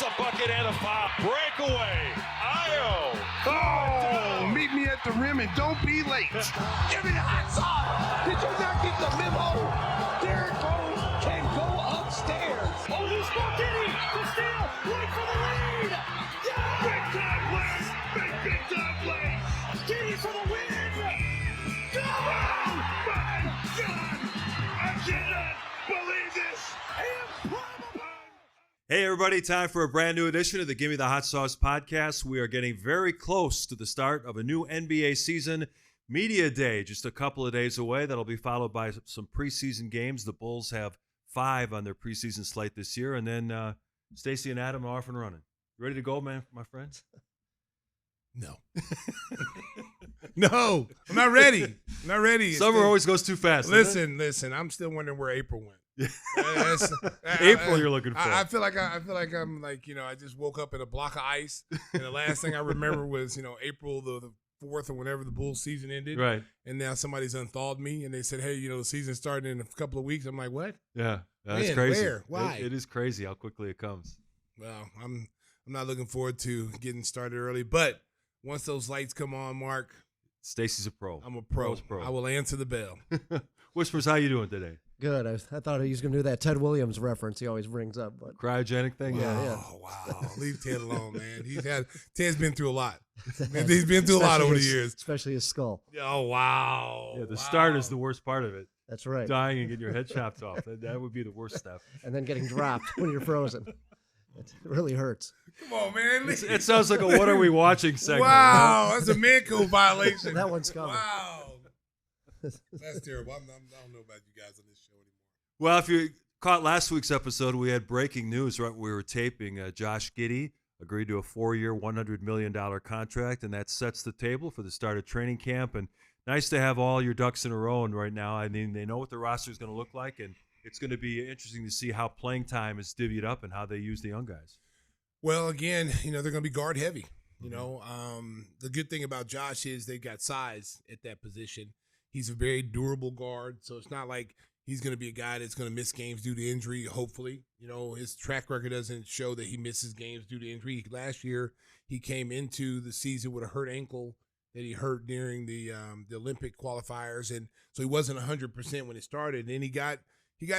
the bucket and a foul. Breakaway. Io. Oh, meet me at the rim and don't be late. Give me the hot sauce. Did you not get the memo? Derek Rose can go upstairs. Oh, he's got Giddey. The steal. Right for the lead. Yeah! Big time plays. Big time plays. Giddey for the win. Go! Oh, my God. I cannot believe this. Improbable. Hey, everybody, time for a brand new edition of the Gimme the Hot Sauce podcast. We are getting very close to the start of a new NBA season. Media Day, just a couple of days away. That'll be followed by some preseason games. The Bulls have 5 on their preseason slate this year. And then Stacey and Adam are off and running. Ready to go, man, my friends? No. No, I'm not ready. I'm not ready. Summer always goes too fast. Listen. I'm still wondering where April went. April, you're looking for. I feel like I'm like, I just woke up in a block of ice, and the last thing I remember was, April the 4th or whenever the Bulls season ended. Right. And now somebody's unthawed me, and they said, hey, the season's starting in a couple of weeks. I'm like, what? Yeah, that's Man, crazy. where? Why? It is crazy how quickly it comes. Well, I'm not looking forward to getting started early, but once those lights come on, Mark, Stacey's a pro. I'm a pro. Pro. I will answer the bell. Whispers, how you doing today? Good. I thought he was going to do that Ted Williams reference he always brings up. But Cryogenic thing? Yeah. Oh, wow. Leave Ted alone, man. Ted's been through a lot. He's been through a lot over the years. Especially his skull. Oh, wow. Yeah, the start is the worst part of it. That's right. Dying and getting your head chopped off. That would be the worst stuff. And then getting dropped when you're frozen. It really hurts. Come on, man. It sounds like a what are we watching segment. Wow. That's a man code violation. That one's coming. Wow. That's terrible. I don't know about you guys on this show anymore. Well, if you caught last week's episode, we had breaking news right when we were taping. Josh Giddey agreed to a 4-year, $100 million contract, and that sets the table for the start of training camp. And nice to have all your ducks in a row right now. I mean, they know what the roster is going to look like, and it's going to be interesting to see how playing time is divvied up and how they use the young guys. Well, again, they're going to be guard heavy. The good thing about Josh is they got size at that position. He's a very durable guard, so it's not like he's going to be a guy that's going to miss games due to injury, hopefully. His track record doesn't show that he misses games due to injury. Last year, he came into the season with a hurt ankle that he hurt during the Olympic qualifiers, and so he wasn't 100% when it started. And then he got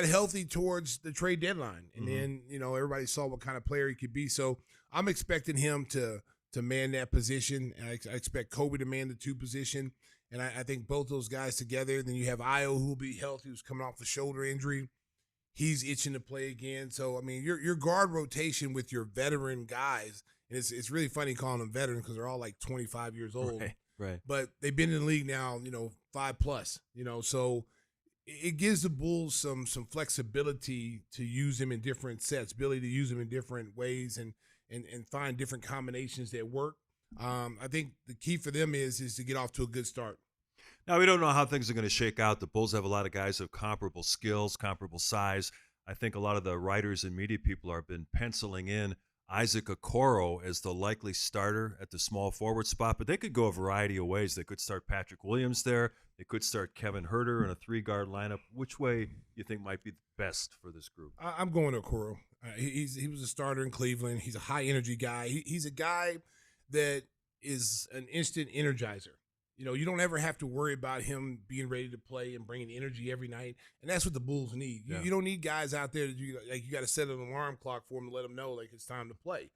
healthy towards the trade deadline, and then everybody saw what kind of player he could be. So I'm expecting him to man that position. I expect Kobe to man the 2 position. And I think both those guys together. Then you have Io, who will be healthy, who's coming off a shoulder injury. He's itching to play again. So, I mean, your guard rotation with your veteran guys, and it's really funny calling them veterans because they're all like 25 years old. Right. But they've been in the league now, 5+. So it gives the Bulls some flexibility to use them in different sets, ability to use them in different ways and find different combinations that work. I think the key for them is to get off to a good start. Now, we don't know how things are going to shake out. The Bulls have a lot of guys of comparable skills, comparable size. I think a lot of the writers and media people have been penciling in Isaac Okoro as the likely starter at the small forward spot, but they could go a variety of ways. They could start Patrick Williams there. They could start Kevin Huerter in a 3-guard lineup. Which way you think might be the best for this group? I'm going to Okoro. He was a starter in Cleveland. He's a high-energy guy. He's a guy that is an instant energizer. You don't ever have to worry about him being ready to play and bringing energy every night, and that's what the Bulls need. You don't need guys out there that you got to set an alarm clock for them to let them know like it's time to play.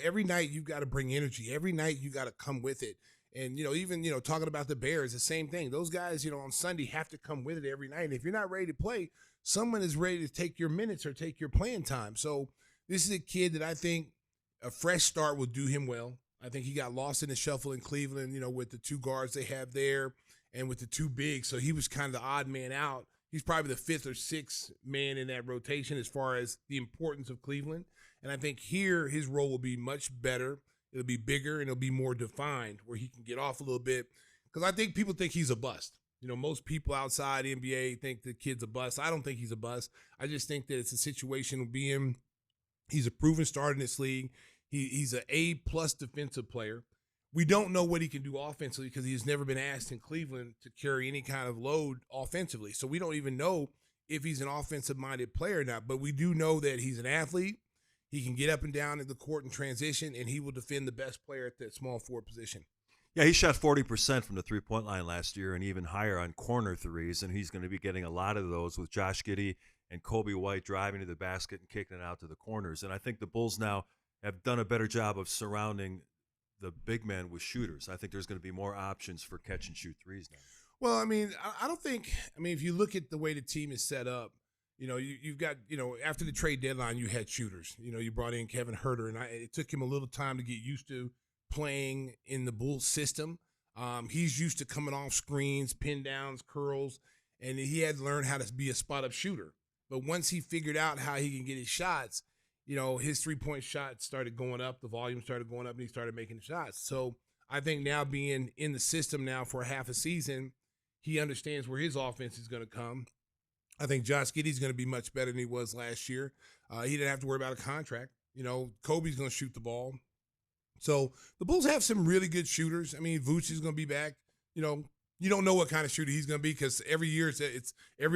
Every night you've got to bring energy. Every night you got to come with it. And even talking about the Bears, the same thing. Those guys, on Sunday have to come with it every night. And if you're not ready to play, someone is ready to take your minutes or take your playing time. So this is a kid that I think a fresh start will do him well. I think he got lost in the shuffle in Cleveland, with the 2 guards they have there and with the 2 bigs. So he was kind of the odd man out. He's probably the 5th or 6th man in that rotation as far as the importance of Cleveland. And I think here his role will be much better. It'll be bigger and it'll be more defined where he can get off a little bit. Because I think people think he's a bust. Most people outside the NBA think the kid's a bust. I don't think he's a bust. I just think that it's a situation of being he's a proven starter in this league. He's an A+ defensive player. We don't know what he can do offensively because he's never been asked in Cleveland to carry any kind of load offensively. So we don't even know if he's an offensive-minded player or not. But we do know that he's an athlete. He can get up and down in the court in transition, and he will defend the best player at that small forward position. Yeah, he shot 40% from the three-point line last year and even higher on corner threes, and he's going to be getting a lot of those with Josh Giddey and Kobe White driving to the basket and kicking it out to the corners. And I think the Bulls now have done a better job of surrounding the big man with shooters. I think there's going to be more options for catch-and-shoot threes now. Well, I mean, I don't think – I mean, if you look at the way the team is set up, you've got, after the trade deadline, you had shooters. You brought in Kevin Huerter, and it took him a little time to get used to playing in the Bulls system. He's used to coming off screens, pin downs, curls, and he had to learn how to be a spot-up shooter. But once he figured out how he can get his shots, his three-point shot started going up, the volume started going up, and he started making shots. So I think now being in the system now for half a season, he understands where his offense is going to come. I think Josh Giddey's going to be much better than he was last year. He didn't have to worry about a contract. Kobe's going to shoot the ball. So the Bulls have some really good shooters. I mean, Vucevic is going to be back. You don't know what kind of shooter he's going to be because every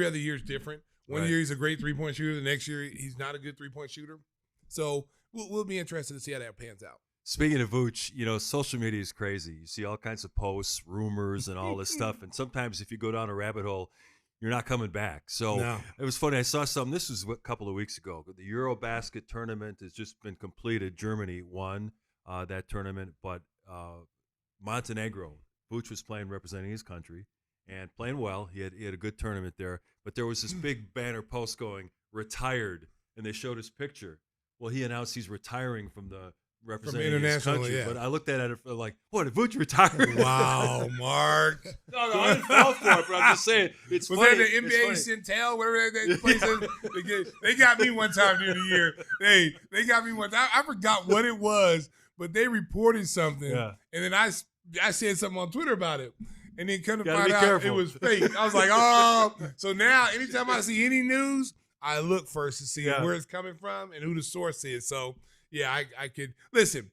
other year is different. One year he's a great three-point shooter. The next year he's not a good three-point shooter. So we'll be interested to see how that pans out. Speaking of Vooch, social media is crazy. You see all kinds of posts, rumors, and all this stuff. And sometimes if you go down a rabbit hole, you're not coming back. So It was funny. I saw something. This was a couple of weeks ago. The Eurobasket tournament has just been completed. Germany won that tournament, but Montenegro, Vooch was playing representing his country and playing well. He had a good tournament there. But there was this big banner post going, retired, and they showed his picture. Well, he announced he's retiring from the representing his country. Yeah. But I looked at it like, what, did Vooch retire? Wow, Mark. No, I didn't fall for it, but I'm just saying, it's was funny. Was that the NBA Centel, whatever that place is? They got me one time during the year. They got me one time. I forgot what it was, but they reported something. Yeah. And then I said something on Twitter about it. And then come to find out it was fake. I was like, oh. So now anytime I see any news, I look first to see where it's coming from and who the source is. So, yeah, I could – listen,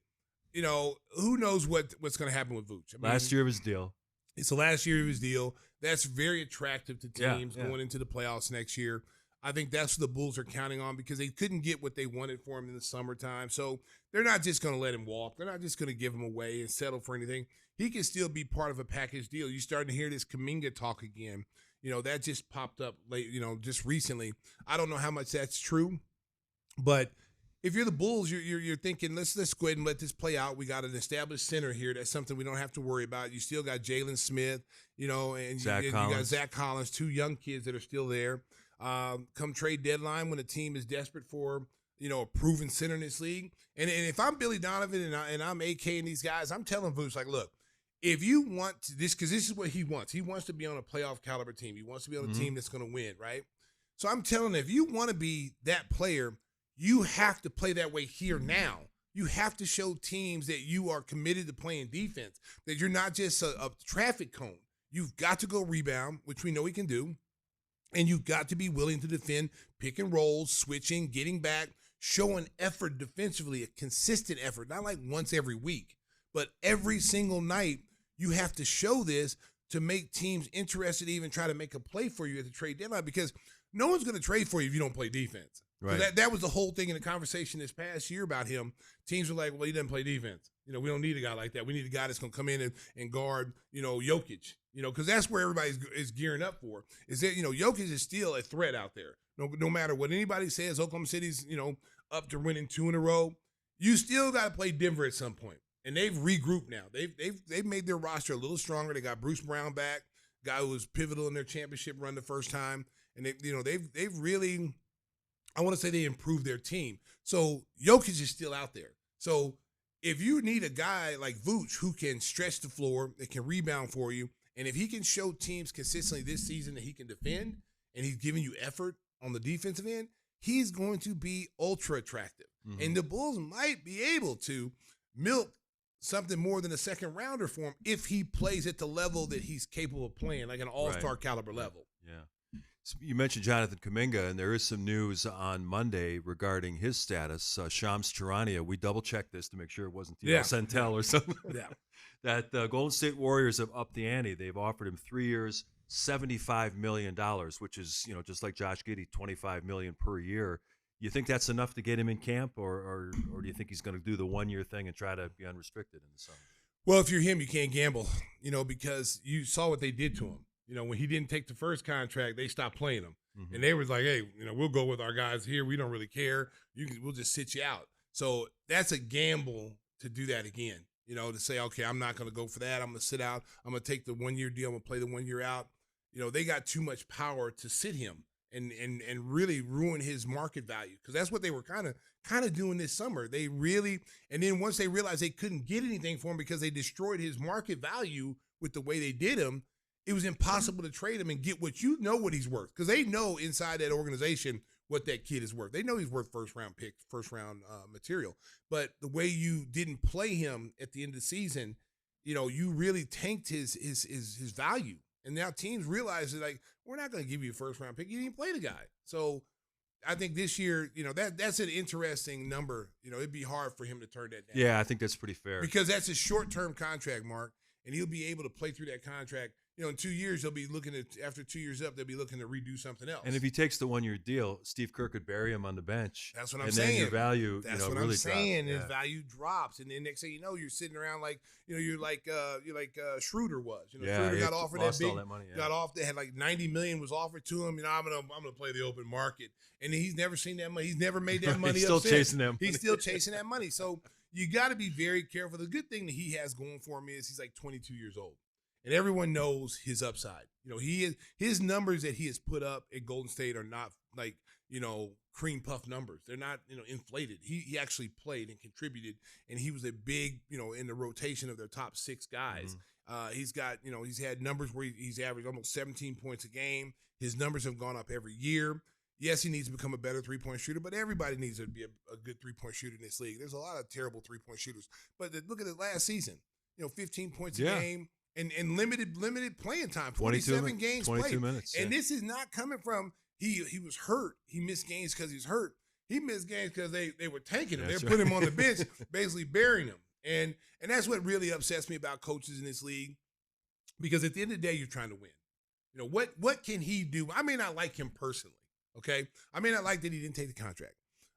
who knows what's going to happen with Vooch. Last year of his deal. It's the last year of his deal. That's very attractive to teams going into the playoffs next year. I think that's what the Bulls are counting on because they couldn't get what they wanted for him in the summertime. So they're not just going to let him walk. They're not just going to give him away and settle for anything. He can still be part of a package deal. You're starting to hear this Kuminga talk again. That just popped up late, just recently. I don't know how much that's true, but if you're the Bulls, you're thinking, let's go ahead and let this play out. We got an established center here. That's something we don't have to worry about. You still got Jalen Smith, and you got Zach Collins, two young kids that are still there. Come trade deadline when a team is desperate for, a proven center in this league. And if I'm Billy Donovan and I'm AKing these guys, I'm telling Vooch, like, look, if you want this, because this is what he wants. He wants to be on a playoff caliber team. He wants to be on a team that's going to win, right? So I'm telling him, if you want to be that player, you have to play that way here now. You have to show teams that you are committed to playing defense, that you're not just a traffic cone. You've got to go rebound, which we know he can do, and you've got to be willing to defend pick and rolls, switching, getting back, showing effort defensively, a consistent effort, not like once every week, but every single night. You have to show this to make teams interested to even try to make a play for you at the trade deadline because no one's going to trade for you if you don't play defense. Right. So that was the whole thing in the conversation this past year about him. Teams were like, well, he doesn't play defense. We don't need a guy like that. We need a guy that's going to come in and guard, Jokic, because that's where everybody is gearing up for. Is that, Jokic is still a threat out there. No matter what anybody says, Oklahoma City's, up to winning 2 in a row. You still got to play Denver at some point. And they've regrouped now. They've made their roster a little stronger. They got Bruce Brown back, guy who was pivotal in their championship run the first time. And they've really, I want to say they improved their team. So Jokic is still out there. So if you need a guy like Vooch who can stretch the floor, that can rebound for you, and if he can show teams consistently this season that he can defend and he's giving you effort on the defensive end, he's going to be ultra attractive. Mm-hmm. And the Bulls might be able to milk something more than a second rounder for him if he plays at the level that he's capable of playing, like an all-star caliber level. Yeah. So you mentioned Jonathan Kuminga, and there is some news on Monday regarding his status. Shams Charania, we double-checked this to make sure it wasn't Centel or something. Yeah. That Golden State Warriors have upped the ante. They've offered him 3 years, $75 million, which is, just like Josh Giddey, $25 million per year. You think that's enough to get him in camp, or do you think he's going to do the 1-year thing and try to be unrestricted in the summer? Well, if you're him, you can't gamble, because you saw what they did to him. When he didn't take the first contract, they stopped playing him. Mm-hmm. And they was like, hey, we'll go with our guys here. We don't really care. We'll just sit you out. So that's a gamble to do that again, to say, okay, I'm not going to go for that. I'm going to sit out. I'm going to take the 1-year deal. I'm going to play the 1 year out. They got too much power to sit him and really ruin his market value, because that's what they were kind of doing this summer. They really, and then once they realized they couldn't get anything for him because they destroyed his market value with the way they did him, it was impossible to trade him and get what he's worth, because they know inside that organization what that kid is worth. They know he's worth first round material. But the way you didn't play him at the end of the season, you really tanked his value. And now teams realize that, like, we're not going to give you a first round pick. You didn't play the guy. So I think this year, that's an interesting number. It'd be hard for him to turn that down. Yeah, I think that's pretty fair. Because that's a short-term contract, Mark, and he'll be able to play through that contract. In 2 years, they'll be looking at, after 2 years up, they'll be looking to redo something else. And if he takes the 1-year deal, Steve Kerr could bury him on the bench. That's what I'm saying. And then your value, That's what really I'm saying. drops. His value drops, and then next thing you know, you're sitting around like, you're like Schroeder was. Schroeder got offered that big, all that money. Yeah. got off. They had like $90 million was offered to him. I'm gonna play the open market, and he's never seen that money. He's never made that money. He's still chasing that money. He's still chasing that money. So you got to be very careful. The good thing that he has going for him is he's like 22 years old. And everyone knows his upside. His numbers that he has put up at Golden State are not like, cream puff numbers. They're not, inflated. He actually played and contributed, and he was a big, in the rotation of their top 6 guys. Mm-hmm. He's got, he's had numbers where he's averaged almost 17 points a game. His numbers have gone up every year. Yes, he needs to become a better three-point shooter, but everybody needs to be a good three-point shooter in this league. There's a lot of terrible three-point shooters. But look at it last season. 15 points a game. And limited playing time, 27 games 22 played. minutes. And this is not coming from he was hurt. He missed games because he's hurt. He missed games because they were tanking him. They put him on the bench, basically burying him. And that's what really upsets me about coaches in this league, because at the end of the day, you're trying to win. What can he do? I may not like him personally, okay? I may not like that he didn't take the contract,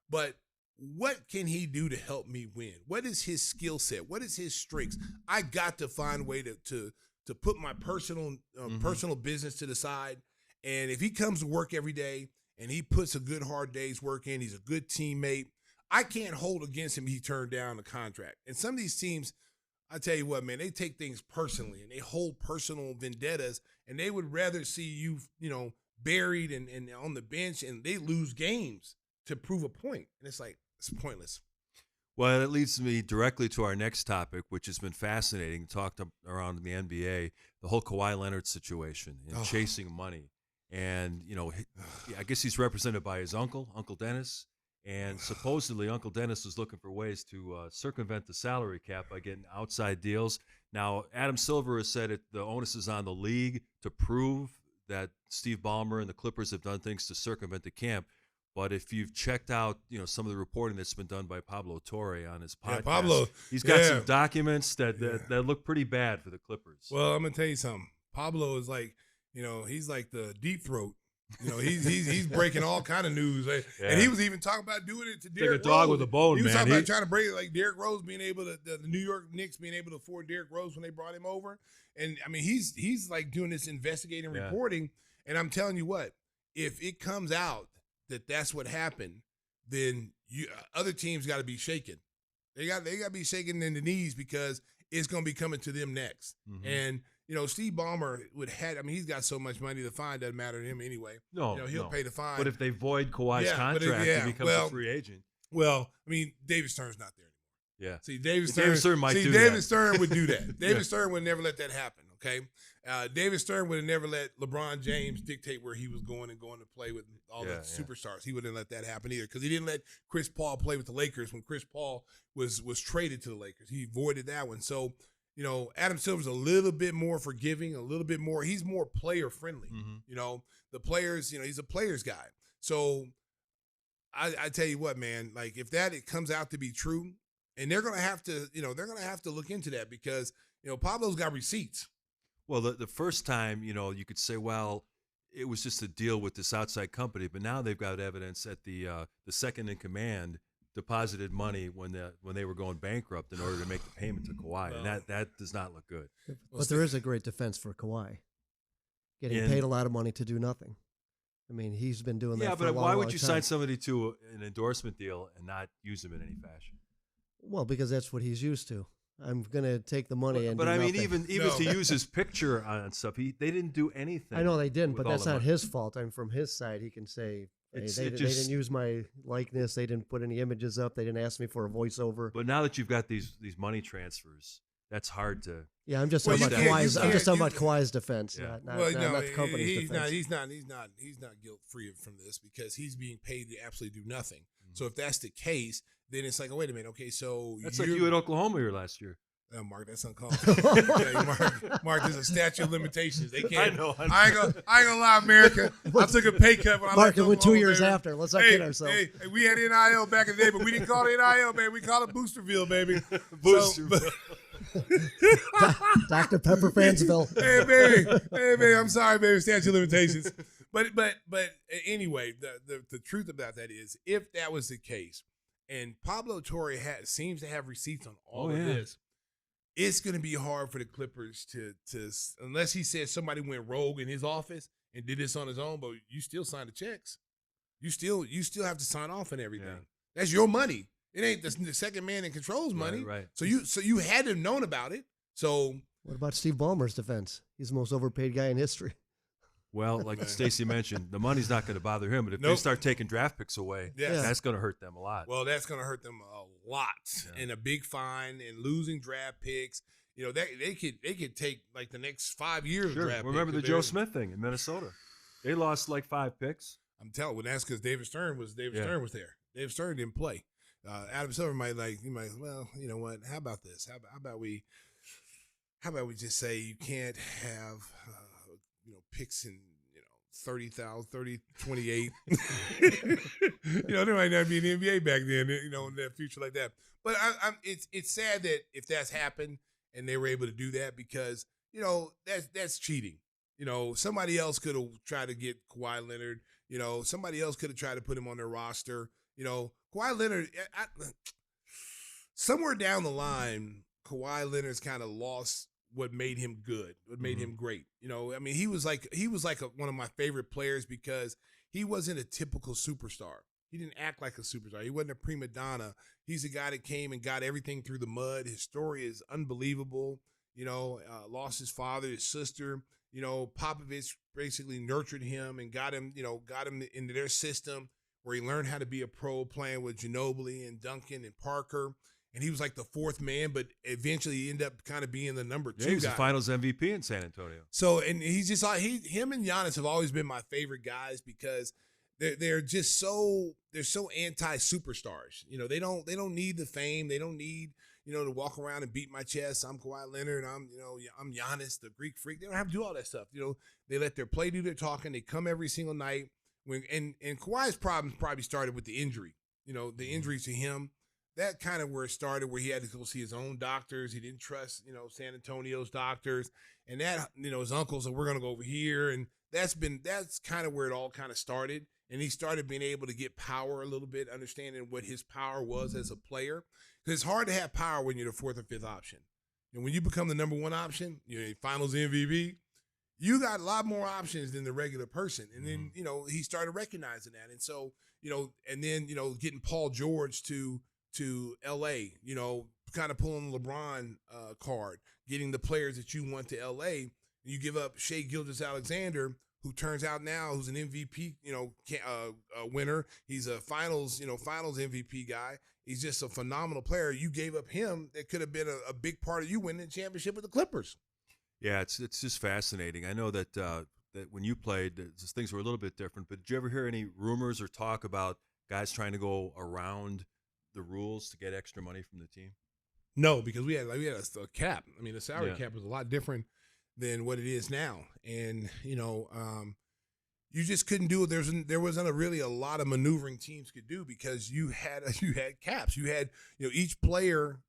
but what can he do to help me win? What is his skill set? What is his strengths? I got to find a way to put my personal business to the side. And if he comes to work every day and he puts a good hard day's work in, he's a good teammate, I can't hold against him he turned down the contract. And some of these teams, I tell you what, man, they take things personally and they hold personal vendettas, and they would rather see you, buried and on the bench, and they lose games to prove a point. And it's like, it's pointless. Well, that leads me directly to our next topic, which has been fascinating, talked around in the NBA, the whole Kawhi Leonard situation and chasing money. And, I guess he's represented by his uncle, Uncle Dennis. And supposedly Uncle Dennis is looking for ways to circumvent the salary cap by getting outside deals. Now, Adam Silver has said the onus is on the league to prove that Steve Ballmer and the Clippers have done things to circumvent the cap. But if you've checked out, some of the reporting that's been done by Pablo Torre on his podcast, he's got some documents that look pretty bad for the Clippers. Well, I'm gonna tell you something. Pablo is like, he's like the deep throat. He's breaking all kind of news, and he was even talking about doing it to Derrick Rose. Like a dog with a bone, man. He was talking about trying to break it, like Derrick Rose being able to, the New York Knicks being able to afford Derrick Rose when they brought him over. And I mean, he's like doing this investigating reporting. And I'm telling you what, if it comes out that that's what happened, then other teams got to be shaken. They got to be shaken in the knees, because it's going to be coming to them next. Mm-hmm. And Steve Ballmer he's got so much money, the fine doesn't matter to him anyway. No, he'll pay the fine. But if they void Kawhi's contract, he becomes a free agent. Well, I mean, David Stern's not there anymore. Yeah. See, David Stern might do David that. Stern would do that. David Stern would never let that happen, okay? David Stern would have never let LeBron James dictate where he was going to play with all the superstars. He wouldn't let that happen either, because he didn't let Chris Paul play with the Lakers when Chris Paul was traded to the Lakers. He avoided that one. So, Adam Silver's a little bit more forgiving, a little bit more. He's more player friendly. Mm-hmm. The players, he's a players guy. So I tell you what, man, like if it comes out to be true, and they're going to have to, look into that, because, Pablo's got receipts. Well, the first time, you could say, well, it was just a deal with this outside company. But now they've got evidence that the second in command deposited money when they were going bankrupt in order to make the payment to Kawhi, and that does not look good. But there is a great defense for Kawhi, getting paid a lot of money to do nothing. I mean, he's been doing that for a long, why would long you time. sign somebody to an endorsement deal and not use him in any fashion? Well, because that's what he's used to. I'm going to take the money and but do I mean, nothing. even to use his picture on stuff, they didn't do anything. I know they didn't, but with all that's the not money. his fault. I mean, from his side, he can say, hey, they didn't use my likeness. They didn't put any images up. They didn't ask me for a voiceover. But now that you've got these money transfers, that's hard to. Yeah, I'm just talking about Kawhi's. I'm just talking about Kawhi's defense, Yeah. not the company's defense. He's not guilt free from this because he's being paid to absolutely do nothing. Mm-hmm. So if that's the case, then it's like, oh, wait a minute, okay, so That's like you at Oklahoma here last year. Mark, that's uncalled for. Mark, there's a statute of limitations. They can't. I know. I ain't gonna lie, America. I took a pay cut when I Mark, left it went 2 Oklahoma, years baby. after. Let's not kid ourselves. Hey, we had NIL back in the day, but we didn't call it NIL, baby. We called it Boosterville, baby. Boosterville. Dr. Pepper Fansville. Hey, baby. I'm sorry, baby. Statute of limitations. But anyway, the truth about that is, if that was the case, and Pablo Torre seems to have receipts on all of this, it's going to be hard for the Clippers to unless he says somebody went rogue in his office and did this on his own, but you still sign the checks. You still have to sign off on everything. Yeah. That's your money. It ain't the second man in control's money. Right. So you had to have known about it. So What about Steve Ballmer's defense? He's the most overpaid guy in history. Well, like Stacey mentioned, the money's not going to bother him, but if they start taking draft picks away, that's going to hurt them a lot. Well, that's going to hurt them a lot, and a big fine, and losing draft picks. You know, they could take like the next 5 years. Sure. Draft Remember picks the Joe Smith thing in Minnesota? They lost like 5 picks. I'm telling you, that's because David Stern was there. David Stern didn't play. Adam Silver might well, you know what? How about this? How about we just say you can't have picks in 30,000, 28. There might not be an NBA back then, in the future like that. But it's sad that if that's happened and they were able to do that because, that's cheating. Somebody else could have tried to get Kawhi Leonard. Somebody else could have tried to put him on their roster. Kawhi Leonard, somewhere down the line, Kawhi Leonard's kind of lost what made him good, what made him great. He was like one of my favorite players because he wasn't a typical superstar. He didn't act like a superstar. He wasn't a prima donna. He's a guy that came and got everything through the mud. His story is unbelievable. Lost his father, his sister. Popovich basically nurtured him and got him into their system where he learned how to be a pro, playing with Ginobili and Duncan and Parker. And he was like the fourth man, but eventually he ended up kind of being the number 2 he was guy. the Finals MVP in San Antonio. So, and he's just him and Giannis have always been my favorite guys because they're just so anti-superstars. They don't need the fame. They don't need to walk around and beat my chest. I'm Kawhi Leonard. I'm Giannis, the Greek freak. They don't have to do all that stuff. They let their play do their talking. They come every single night. And Kawhi's problems probably started with the injury. The injuries to him. That kind of where it started, where he had to go see his own doctors. He didn't trust, San Antonio's doctors, and that, his uncle said, we're going to go over here. And that's kind of where it all kind of started. And he started being able to get power a little bit, understanding what his power was as a player. Because it's hard to have power when you're the 4th or 5th option. And when you become the number 1 option, finals MVP, you got a lot more options than the regular person. And then, he started recognizing that. And so, and then, getting Paul George to LA, kind of pulling the LeBron card, getting the players that you want to LA. You give up Shai Gilgeous-Alexander, who turns out now who's an MVP, winner. He's a finals MVP guy. He's just a phenomenal player. You gave up him. That could have been a big part of you winning the championship with the Clippers. Yeah, it's just fascinating. I know that that when you played, things were a little bit different. But did you ever hear any rumors or talk about guys trying to go around the rules to get extra money from the team? No, because we had a cap. The salary cap was a lot different than what it is now, and you just couldn't do it. There wasn't really a lot of maneuvering teams could do because you had caps. You had each player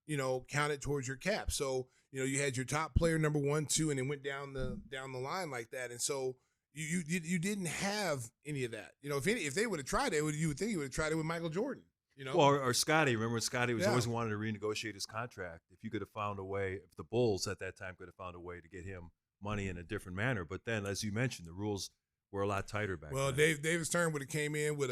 counted towards your cap. So you had your top player number 1, 2, and it went down the line like that. And so you didn't have any of that. You know, if they would have tried it, you would think he would have tried it with Michael Jordan. You know, well, or Scotty. Remember when Scotty was always wanting to renegotiate his contract? If you could have found a way, if the Bulls at that time could have found a way to get him money in a different manner, but then, as you mentioned, the rules were a lot tighter back then. Well, David Stern would have came in with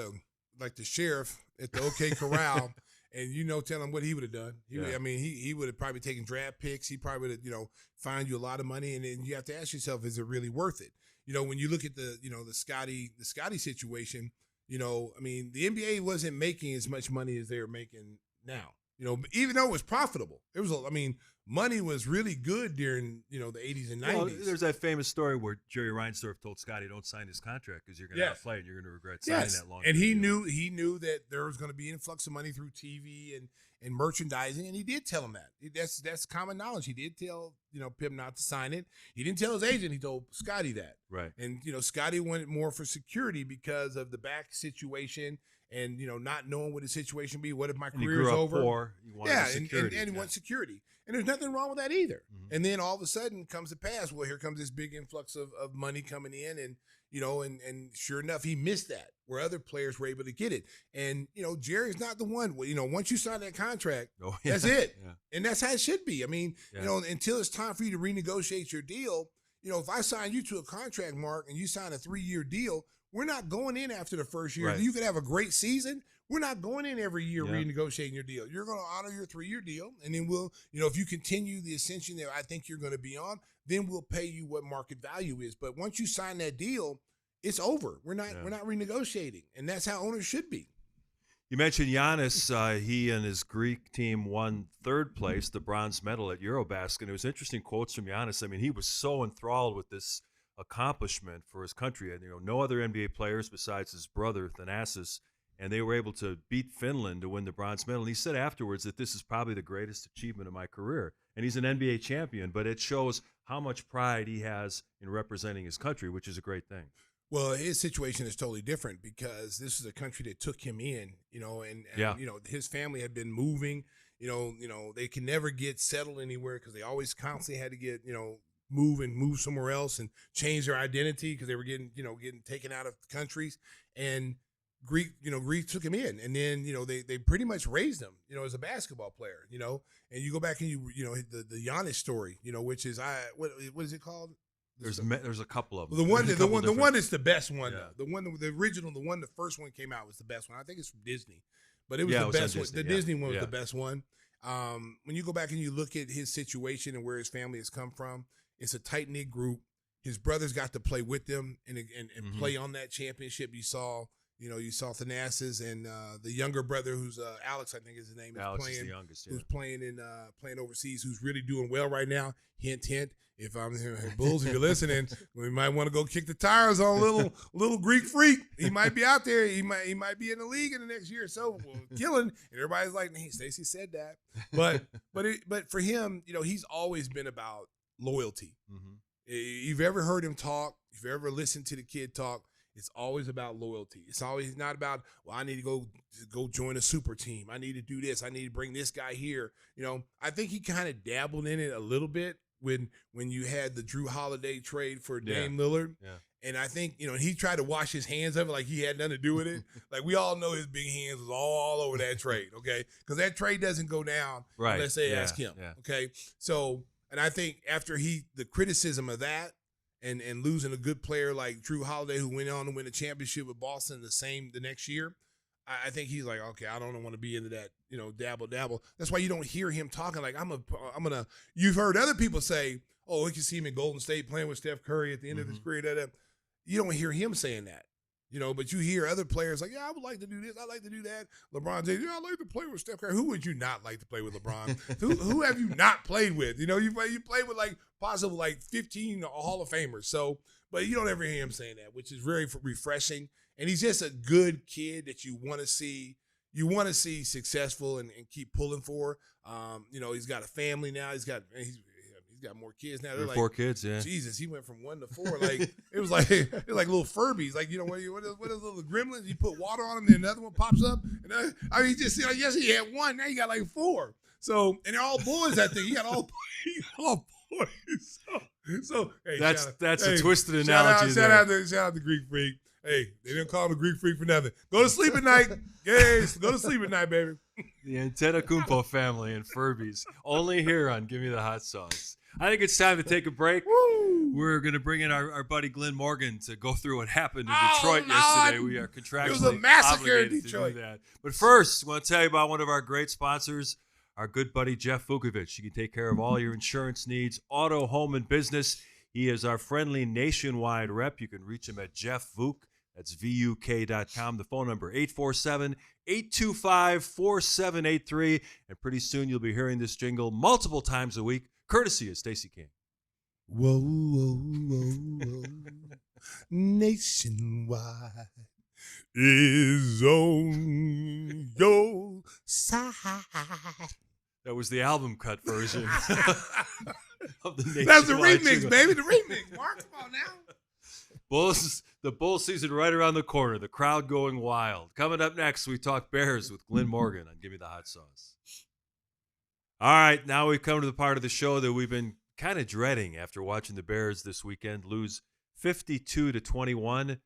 like the sheriff at the OK Corral, and tell him what he would have done. He would have probably taken draft picks. He probably would have find you a lot of money, and then you have to ask yourself, is it really worth it? When you look at the Scotty situation. The NBA wasn't making as much money as they're making now. Even though it was profitable, money was really good during the 80s and 90s. Well, there's that famous story where Jerry Reinsdorf told Scotty, "Don't sign this contract because you're going to play and you're going to regret signing that long." And he knew that there was going to be influx of money through TV and merchandising, and he did tell him that. That's common knowledge. He did tell Pip not to sign it. He didn't tell his agent. He told Scotty that. Right. And Scotty wanted more for security because of the back situation and not knowing what his situation be. What if my career is over? Poor. You wanted security. And he wants security. And there's nothing wrong with that either. Mm-hmm. And then all of a sudden comes to pass. Well, here comes this big influx of money coming in, and and sure enough, he missed that where other players were able to get it. And Jerry's not the one. Once you sign that contract, that's it, and that's how it should be. Until it's time for you to renegotiate your deal. If I sign you to a contract, Mark, and you sign a 3-year deal, we're not going in after the first year. Right. You could have a great season. We're not going in every year renegotiating your deal. You're going to honor your 3-year deal, and then we'll, if you continue the ascension that I think you're going to be on, then we'll pay you what market value is. But once you sign that deal, it's over. We're not renegotiating, and that's how owners should be. You mentioned Giannis. He and his Greek team won 3rd place, the bronze medal at Eurobasket. It was interesting quotes from Giannis. He was so enthralled with this accomplishment for his country, and no other NBA players besides his brother Thanasis. And they were able to beat Finland to win the bronze medal. And he said afterwards that this is probably the greatest achievement of my career. And he's an NBA champion, but it shows how much pride he has in representing his country, which is a great thing. Well, his situation is totally different because this is a country that took him in, and his family had been moving. They can never get settled anywhere because they always constantly had to get, move somewhere else and change their identity because they were getting taken out of countries. And Greek took him in, and then they pretty much raised him, as a basketball player, and you go back and the Giannis story, which is what is it called? There's a couple of them. The one is the best one. Though. The first one came out was the best one. I think it's from Disney, but it was the best one. The Disney one was the best one. When you go back and you look at his situation and where his family has come from, it's a tight knit group. His brothers got to play with them and play on that championship. You saw Thanasis and the younger brother, who's Alex, I think is his name. Alex is the youngest, who's playing overseas, who's really doing well right now. Hint, hint. If I'm Bulls, if you're listening, we might want to go kick the tires on a little Greek freak. He might be out there. He might be in the league in the next year or so, killing. And everybody's like, "Hey, Stacey said that." But for him, he's always been about loyalty. Mm-hmm. You've ever heard him talk? If you ever listened to the kid talk, it's always about loyalty. It's always not about, well, I need to go join a super team. I need to do this. I need to bring this guy here. I think he kind of dabbled in it a little bit when you had the Drew Holiday trade for Dame Lillard. Yeah. And I think, he tried to wash his hands of it like he had nothing to do with it. Like, we all know his big hands was all over that trade, okay? Because that trade doesn't go down unless they ask him, okay? So, and I think after the criticism of that, and losing a good player like Drew Holiday, who went on to win a championship with Boston the next year, I think he's like, okay, I don't want to be into that, dabble. That's why you don't hear him talking like I'm gonna. You've heard other people say, oh, we can see him in Golden State playing with Steph Curry at the end of his career. You don't hear him saying that, but you hear other players like, yeah, I would like to do this, I like to do that. LeBron James, I like to play with Steph Curry. Who would you not like to play with, LeBron? who have you not played with? You played with possible 15 Hall of Famers. So, but you don't ever hear him saying that, which is very refreshing. And he's just a good kid that you want to see. You want to see successful and keep pulling for. He's got a family now. He's got more kids now. They're 4 kids, yeah. Jesus, he went from 1 to 4. It was like little Furbies. What are those little gremlins? You put water on them, then another one pops up. And yes, he had 1. Now you got 4. So, and they're all boys. I think he got all boys. So, So hey, that's a twisted analogy. Shout out to Greek Freak. Hey, they didn't call him a Greek Freak for nothing. Go to sleep at night. Yes, go to sleep at night, baby. The Antetokounmpo family and Furbies. Only here on Give Me the Hot Sauce. I think it's time to take a break. Woo! We're going to bring in our buddy Glenn Morgan to go through what happened in Detroit yesterday. We are contractually it was a massacre in obligated Detroit. to do that. But first, I want to tell you about one of our great sponsors, our good buddy Jeff Vucevic. He can take care of all your insurance needs, auto, home, and business. He is our friendly nationwide rep. You can reach him at Jeff Vuk. That's VUK.com. The phone number, 847-825-4783. And pretty soon you'll be hearing this jingle multiple times a week, courtesy of Stacey King. Whoa, whoa, whoa, whoa. Nationwide is on your side. That was the album cut version of the Nationwide That's the remix, jingle. baby. The remix. Mark, come on now. The Bull season right around the corner. The crowd going wild. Coming up next, we talk Bears with Glenn Morgan on Give Me the Hot Sauce. All right, now we come to the part of the show that we've been kind of dreading after watching the Bears this weekend lose 52-21.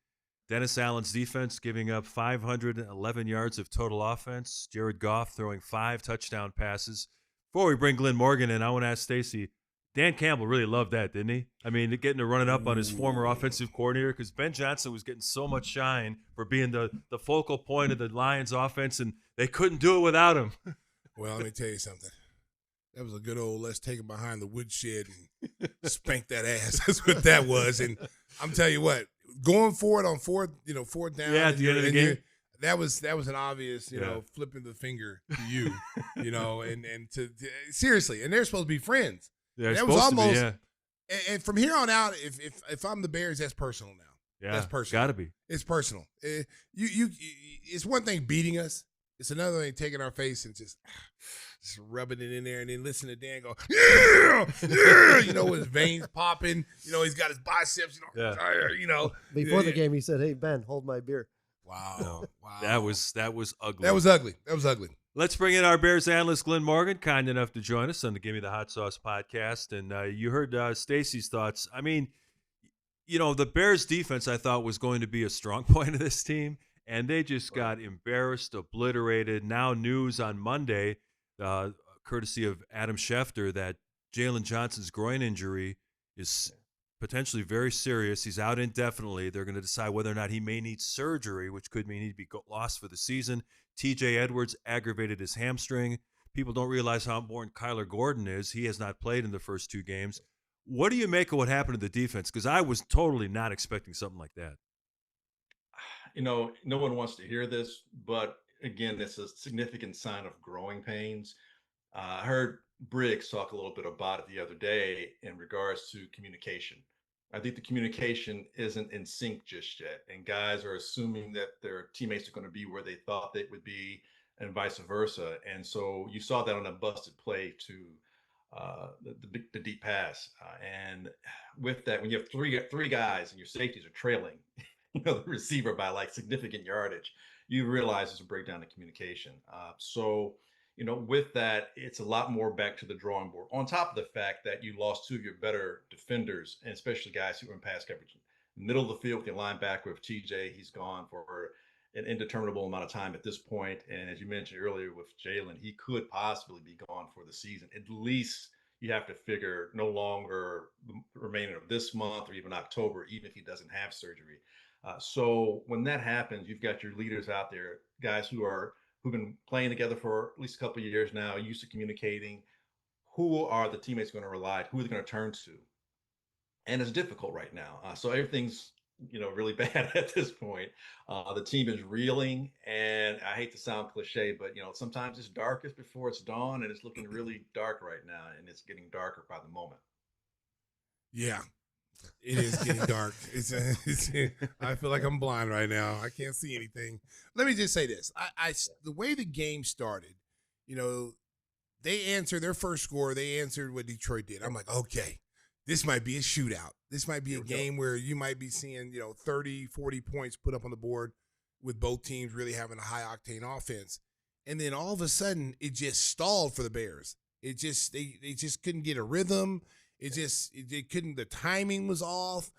Dennis Allen's defense giving up 511 yards of total offense. Jared Goff throwing 5 touchdown passes. Before we bring Glenn Morgan in, I want to ask Stacey, Dan Campbell really loved that, didn't he? I mean, getting to run it up on his former offensive coordinator because Ben Johnson was getting so much shine for being the focal point of the Lions offense, and they couldn't do it without him. Well, let me tell you something. That was a good old let's take him behind the woodshed and spank that ass. That's what that was. And I'm telling you what, going forward on fourth down. Yeah, at the end of the game. That was an obvious, flipping the finger to you, and to seriously. And they're supposed to be friends. Yeah, that was almost. To be, yeah. And from here on out, if I'm the Bears, that's personal now. Yeah, that's personal. Got to be. It's personal. It's one thing beating us. It's another thing taking our face and just rubbing it in there, and then listen to Dan go, yeah, with his veins popping. He's got his biceps. Before the game, he said, "Hey Ben, hold my beer." Wow. That was ugly. That was ugly. Let's bring in our Bears analyst, Glenn Morgan, kind enough to join us on the Give Me the Hot Sauce podcast. And you heard Stacey's thoughts. I mean, the Bears defense I thought was going to be a strong point of this team, and they just got embarrassed, obliterated. Now news on Monday, courtesy of Adam Schefter, that Jalen Johnson's groin injury is potentially very serious. He's out indefinitely. They're going to decide whether or not he may need surgery, which could mean he'd be lost for the season. TJ Edwards aggravated his hamstring. People don't realize how important Kyler Gordon is. He has not played in the first 2 games. What do you make of what happened to the defense? Because I was totally not expecting something like that. No one wants to hear this, but again, it's a significant sign of growing pains. I heard Briggs talk a little bit about it the other day in regards to communication. I think the communication isn't in sync just yet, and guys are assuming that their teammates are going to be where they thought they would be, and vice versa. And so you saw that on a busted play to the deep pass. And with that, when you have three guys and your safeties are trailing, the receiver by like significant yardage, you realize there's a breakdown in communication. With that, it's a lot more back to the drawing board. On top of the fact that you lost 2 of your better defenders, and especially guys who were in pass coverage. Middle of the field with your linebacker with TJ, he's gone for an indeterminable amount of time at this point. And as you mentioned earlier with Jalen, he could possibly be gone for the season. At least you have to figure no longer the remainder of this month or even October, even if he doesn't have surgery. So when that happens, you've got your leaders out there, guys who've been playing together for at least a couple of years now, used to communicating. Who are the teammates going to rely on? Who are they going to turn to? And it's difficult right now. So everything's, really bad at this point. The team is reeling, and I hate to sound cliche, but, sometimes it's darkest before it's dawn, and it's looking really dark right now, and it's getting darker by the moment. Yeah. It is getting dark. I feel like I'm blind right now. I can't see anything. Let me just say this. The way the game started, they answered their first score. They answered what Detroit did. I'm like, okay, this might be a shootout. This might be a game where you might be seeing, 30, 40 points put up on the board with both teams really having a high-octane offense. And then all of a sudden, it just stalled for the Bears. They just couldn't get a rhythm. It couldn't. The timing was off.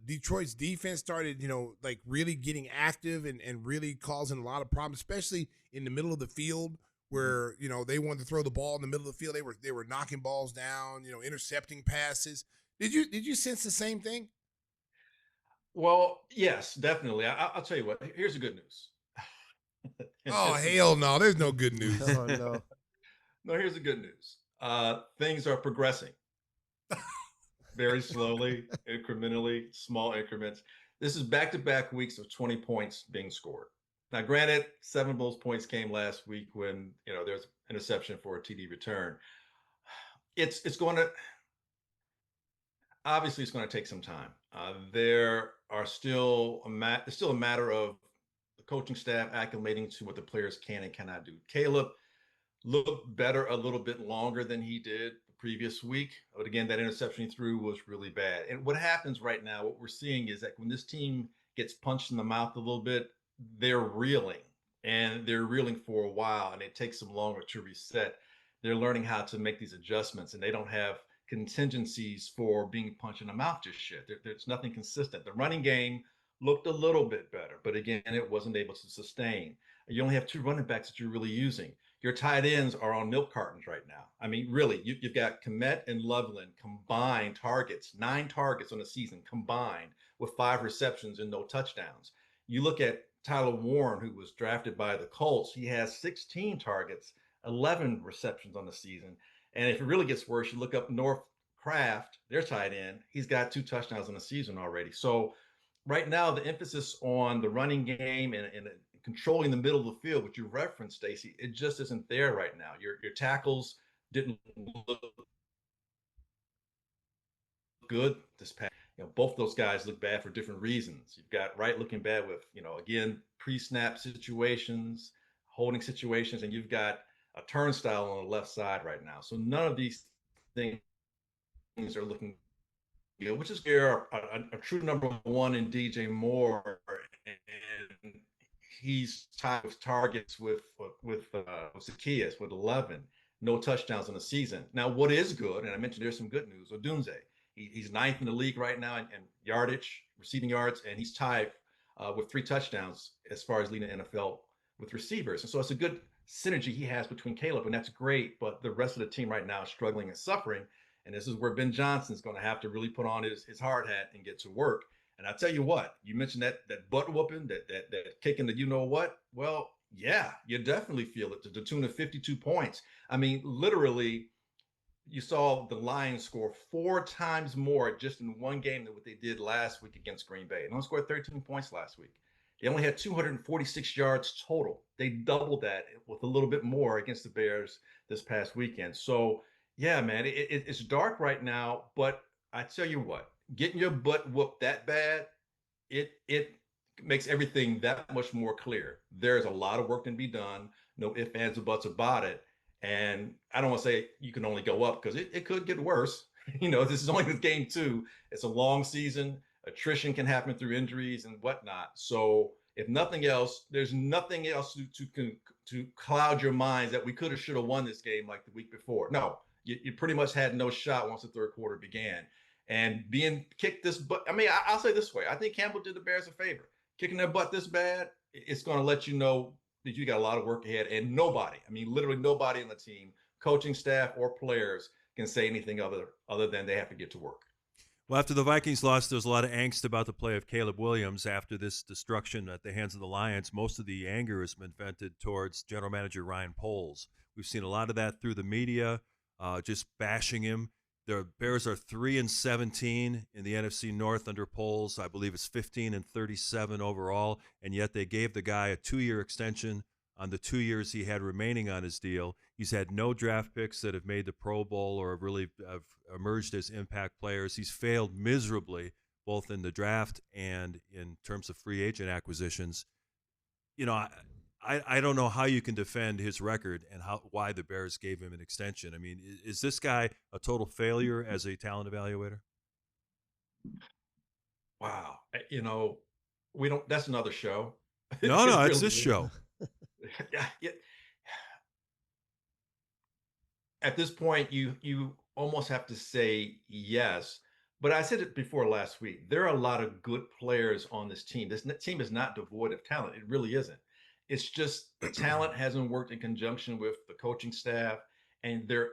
Detroit's defense started, like really getting active and really causing a lot of problems, especially in the middle of the field where, they wanted to throw the ball in the middle of the field. They were knocking balls down, intercepting passes. Did you sense the same thing? Well, yes, definitely. I'll tell you what. Here's the good news. Oh, hell no. There's no good news. Oh, no. No, here's the good news. Things are progressing very slowly, incrementally, small increments. This is back-to-back weeks of 20 points being scored. Now, granted, 7 of those points came last week when, there's interception for a TD return. It's going to obviously take some time. There are still it's still a matter of the coaching staff acclimating to what the players can and cannot do. Caleb looked better a little bit longer than he did the previous week. But again, that interception he threw was really bad. And what happens right now, what we're seeing is that when this team gets punched in the mouth a little bit, they're reeling. And they're reeling for a while, and it takes them longer to reset. They're learning how to make these adjustments, and they don't have contingencies for being punched in the mouth just yet. There's nothing consistent. The running game looked a little bit better, but again, it wasn't able to sustain. You only have 2 running backs that you're really using. Your tight ends are on milk cartons right now. I mean, really, you've got Komet and Loveland combined targets, 9 targets on the season combined with 5 receptions and no touchdowns. You look at Tyler Warren, who was drafted by the Colts. He has 16 targets, 11 receptions on the season. And if it really gets worse, you look up North Kraft, their tight end. He's got 2 touchdowns in the season already. So right now, the emphasis on the running game and controlling the middle of the field, which you referenced, Stacey, it just isn't there right now. Your tackles didn't look good this past. Both those guys look bad for different reasons. You've got Wright looking bad with, again, pre-snap situations, holding situations, and you've got a turnstile on the left side right now. So none of these things are looking good, which is where a true number 1 in DJ Moore, and he's tied with targets with Zacchaeus with 11, no touchdowns in the season. Now, what is good, and I mentioned there's some good news, Odunze. He's 9th in the league right now in yardage, receiving yards, and he's tied with 3 touchdowns as far as leading the NFL with receivers. And so it's a good synergy he has between Caleb, and that's great. But the rest of the team right now is struggling and suffering. And this is where Ben Johnson's going to have to really put on his hard hat and get to work. And I tell you what, you mentioned that butt whooping, that kicking the what? Well, yeah, you definitely feel it to the tune of 52 points. I mean, literally, you saw the Lions score 4 times more just in one game than what they did last week against Green Bay. And they scored 13 points last week. They only had 246 yards total. They doubled that with a little bit more against the Bears this past weekend. So, yeah, man, it's dark right now. But I tell you what, getting your butt whooped that bad, it makes everything that much more clear. There's a lot of work to be done. No ifs, ands, or buts about it. And I don't want to say you can only go up because it could get worse. This is only with game 2. It's a long season. Attrition can happen through injuries and whatnot. So if nothing else, there's nothing else to cloud your minds that we could have, should have won this game like the week before. No, you pretty much had no shot once the third quarter began. And being kicked this butt, I mean, I'll say this way. I think Campbell did the Bears a favor. Kicking their butt this bad, it's going to let you know that you got a lot of work ahead. And nobody, I mean, literally nobody on the team, coaching staff or players, can say anything other than they have to get to work. Well, after the Vikings lost, there was a lot of angst about the play of Caleb Williams after this destruction at the hands of the Lions. Most of the anger has been vented towards general manager Ryan Poles. We've seen a lot of that through the media, just bashing him. The Bears are 3-17 in the NFC North under Poles. I believe it's 15-37 overall, and yet they gave the guy a 2-year extension on the 2 years he had remaining on his deal. He's had no draft picks that have made the Pro Bowl or really have emerged as impact players. He's failed miserably, both in the draft and in terms of free agent acquisitions. I don't know how you can defend his record and why the Bears gave him an extension. I mean, is this guy a total failure as a talent evaluator? Wow. We don't, that's another show. No, it's really this show. Yeah. At this point, you almost have to say yes. But I said it before last week. There are a lot of good players on this team. This team is not devoid of talent. It really isn't. It's just the talent hasn't worked in conjunction with the coaching staff. And there,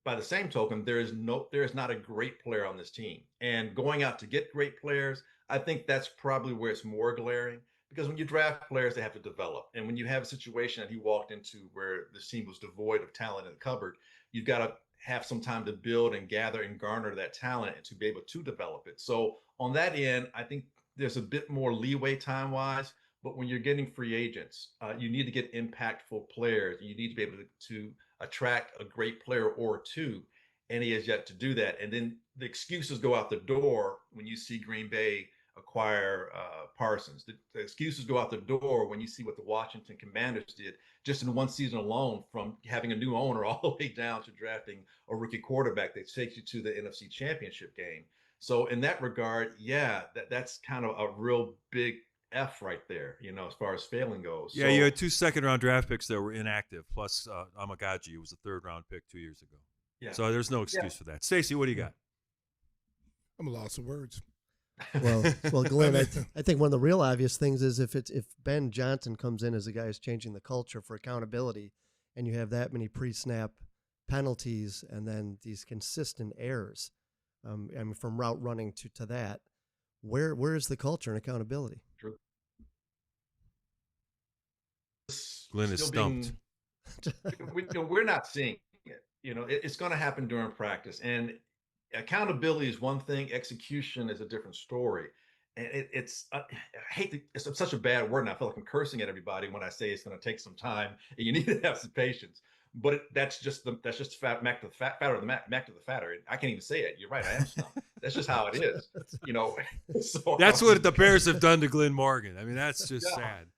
by the same token, there is not a great player on this team. And going out to get great players, I think that's probably where it's more glaring. Because when you draft players, they have to develop. And when you have a situation that he walked into where the team was devoid of talent in the cupboard, you've got to have some time to build and gather and garner that talent and to be able to develop it. So on that end, I think there's a bit more leeway time-wise. But when you're getting free agents, you need to get impactful players. You need to be able to attract a great player or two. And he has yet to do that. And then the excuses go out the door when you see Green Bay acquire Parsons. The excuses go out the door when you see what the Washington Commanders did just in one season alone, from having a new owner all the way down to drafting a rookie quarterback that takes you to the NFC Championship game. So in that regard, yeah, that's kind of a real big F right there, as far as failing goes. Yeah, you had 2 second-round draft picks that were inactive, plus Amagaji, who was a third-round pick 2 years ago. Yeah. So there's no excuse for that. Stacey, what do you got? I'm a loss of words. Well, Glenn, I think one of the real obvious things is if Ben Johnson comes in as a guy who's changing the culture for accountability, and you have that many pre-snap penalties and then these consistent errors, from route running to that, where is the culture and accountability? True. Glenn is stumped. We're not seeing it. It's going to happen during practice, and accountability is one thing. Execution is a different story. And it's such a bad word, and I feel like I'm cursing at everybody when I say it's going to take some time and you need to have some patience. But that's just fat Mac to the fatter of the Mac to the fatter. I can't even say it. You're right. I am stumped. That's just how it is. So that's what the Bears have done to Glenn Morgan. I mean, that's just sad.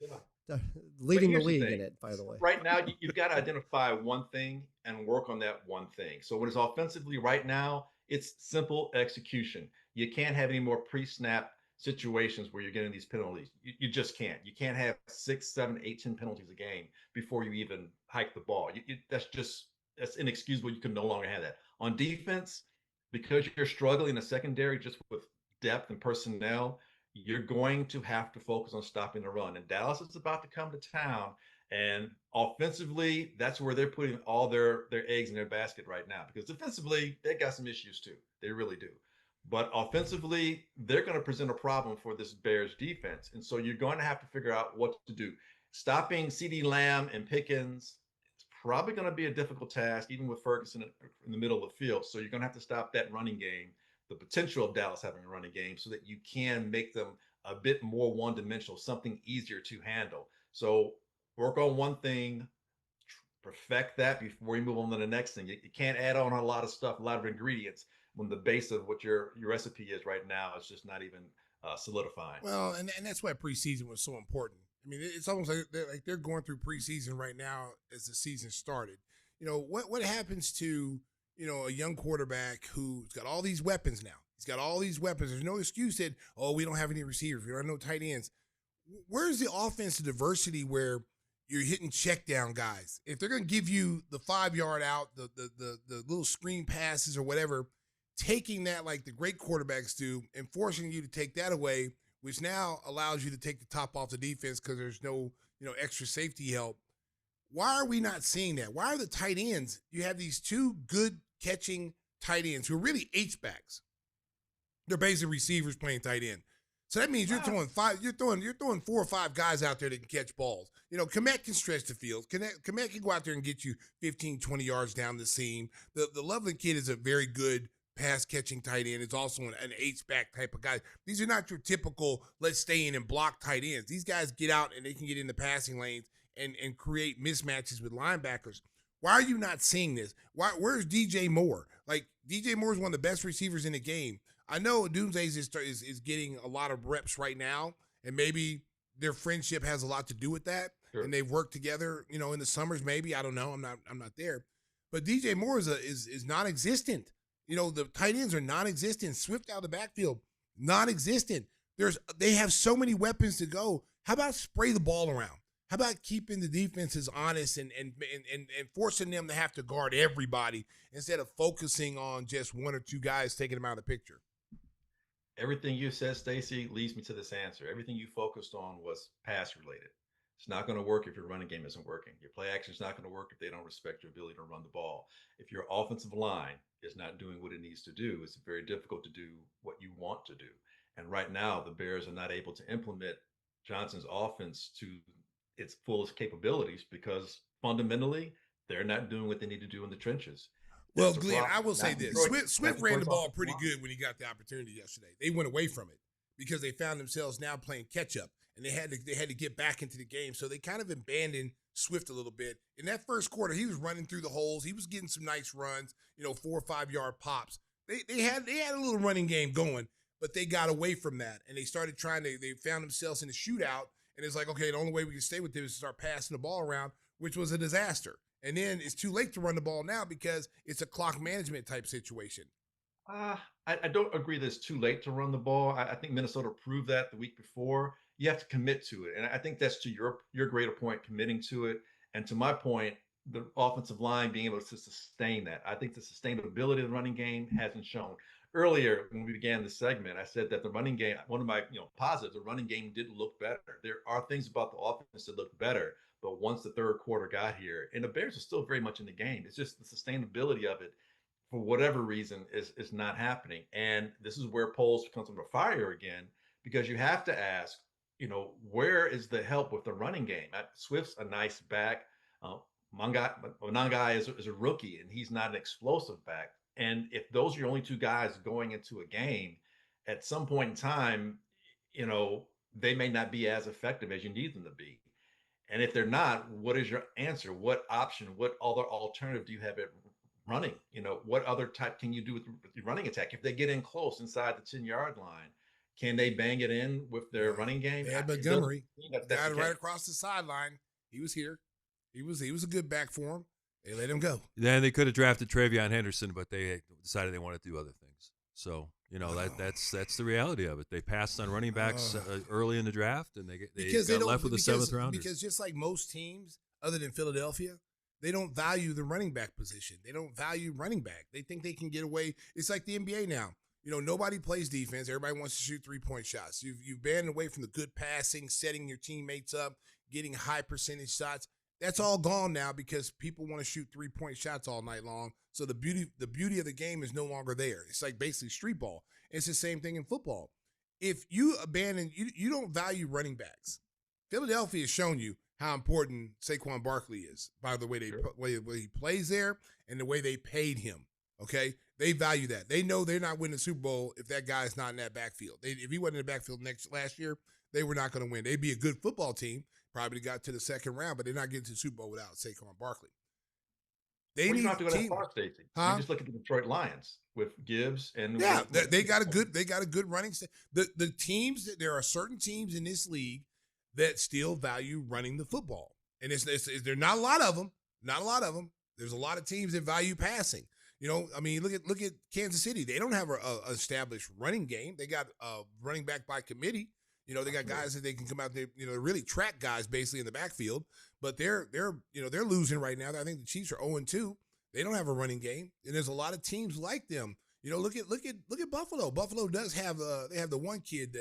Yeah. Leading the league in it, by the way. Right now, you've got to identify one thing and work on that one thing. So what is offensively right now? It's simple execution. You can't have any more pre-snap situations where you're getting these penalties. You just can't. You can't have 6, 7, 8, 10 penalties a game before you even hike the ball. That's inexcusable. You can no longer have that. On defense, because you're struggling in the secondary just with depth and personnel, you're going to have to focus on stopping the run. And Dallas is about to come to town. And offensively, that's where they're putting all their eggs in their basket right now. Because defensively, they got some issues too. They really do. But offensively, they're going to present a problem for this Bears defense. And so you're going to have to figure out what to do. Stopping CeeDee Lamb and Pickens, it's probably going to be a difficult task, even with Ferguson in the middle of the field. So you're going to have to stop that running game, the potential of Dallas having a running game, so that you can make them a bit more one-dimensional, something easier to handle. So work on one thing, perfect that before you move on to the next thing. You can't add on a lot of stuff, a lot of ingredients, when the base of what your recipe is right now is just not even solidifying. Well, and that's why preseason was so important. I mean, it's almost like they're going through preseason right now as the season started. What happens to, a young quarterback who's got all these weapons now? He's got all these weapons. There's no excuse that, we don't have any receivers. We don't have no tight ends. Where's the offensive diversity where you're hitting check down guys? If they're going to give you the 5-yard out, the little screen passes or whatever, taking that like the great quarterbacks do and forcing you to take that away, which now allows you to take the top off the defense because there's no, extra safety help. Why are we not seeing that? Why are the tight ends? You have these two good catching tight ends who are really H-backs. They're basically receivers playing tight end. So that means you're throwing 4 or 5 guys out there that can catch balls. Komet can stretch the field. Komet can go out there and get you 15, 20 yards down the seam. The Loveland kid is a very good pass-catching tight end. It's also an H-back type of guy. These are not your typical, let's stay in and block tight ends. These guys get out and they can get in the passing lanes and create mismatches with linebackers. Why are you not seeing this? Where's DJ Moore? Like, DJ Moore is one of the best receivers in the game. I know Doomsday is getting a lot of reps right now, and maybe their friendship has a lot to do with that. Sure. And they've worked together, in the summers. Maybe, I don't know. I'm not there. But DJ Moore is non-existent. The tight ends are non-existent. Swift out of the backfield, non-existent. They have so many weapons to go. How about spray the ball around? How about keeping the defenses honest and forcing them to have to guard everybody instead of focusing on just one or two guys taking them out of the picture? Everything you said, Stacey, leads me to this answer. Everything you focused on was pass related. It's not going to work if your running game isn't working. Your play action is not going to work if they don't respect your ability to run the ball. If your offensive line is not doing what it needs to do, it's very difficult to do what you want to do. And right now, the Bears are not able to implement Johnson's offense to its fullest capabilities because fundamentally, they're not doing what they need to do in the trenches. Well, Glenn, I will say this. Swift ran the ball pretty good when he got the opportunity yesterday. They went away from it because they found themselves now playing catch up, and they had to get back into the game. So they kind of abandoned Swift a little bit. In that first quarter, he was running through the holes. He was getting some nice runs, 4 or 5 yard pops. They had a little running game going, but they got away from that, and they started they found themselves in a shootout, and it's like, okay, the only way we can stay with them is to start passing the ball around, which was a disaster. And then it's too late to run the ball now because it's a clock management type situation. I don't agree that it's too late to run the ball. I think Minnesota proved that the week before. You have to commit to it. And I think that's to your greater point, committing to it. And to my point, the offensive line being able to sustain that. I think the sustainability of the running game hasn't shown. Earlier, when we began the segment, I said that the running game, one of my positives, the running game did look better. There are things about the offense that look better. But once the third quarter got here, and the Bears are still very much in the game, it's just the sustainability of it, for whatever reason, is not happening. And this is where Poles becomes under fire again, because you have to ask, where is the help with the running game? Swift's a nice back. Mongai is a rookie, and he's not an explosive back. And if those are your only two guys going into a game, at some point in time, they may not be as effective as you need them to be. And if they're not, what is your answer? What option, what other alternative do you have at running? What other type can you do with the running attack? If they get in close inside the 10-yard line, can they bang it in with their running game? They had Montgomery, got right across the sideline. He was here. He was a good back for him. They let him go. Then they could have drafted Travion Henderson, but they decided they wanted to do other things. So, that's the reality of it. They passed on running backs early in the draft, and they got left with the seventh rounders. Because just like most teams, other than Philadelphia, they don't value the running back position. They don't value running back. They think they can get away. It's like the NBA now. Nobody plays defense. Everybody wants to shoot 3-point shots. You've banned away from the good passing, setting your teammates up, getting high percentage shots. That's all gone now because people want to shoot 3-point shots all night long. So the beauty of the game is no longer there. It's like basically street ball. It's the same thing in football. If you abandon, you don't value running backs. Philadelphia has shown you how important Saquon Barkley is by the way way he plays there and the way they paid him. Okay, they value that. They know they're not winning the Super Bowl if that guy is not in that backfield. If he wasn't in the backfield last year, they were not going to win. They'd be a good football team. Probably got to the second round, but they're not getting to the Super Bowl without Saquon Barkley. You don't have to go that far, Stacey. You just look at the Detroit Lions with Gibbs and they got a good running. The teams there are certain teams in this league that still value running the football, and there are not a lot of them. Not a lot of them. There's a lot of teams that value passing. Look at Kansas City. They don't have a established running game. They got a running back by committee. They got guys that they can come out there, really track guys basically in the backfield, but they're losing right now. I think the Chiefs are 0-2. They don't have a running game, and there's a lot of teams like them. Look at Buffalo. Buffalo does have they have the one kid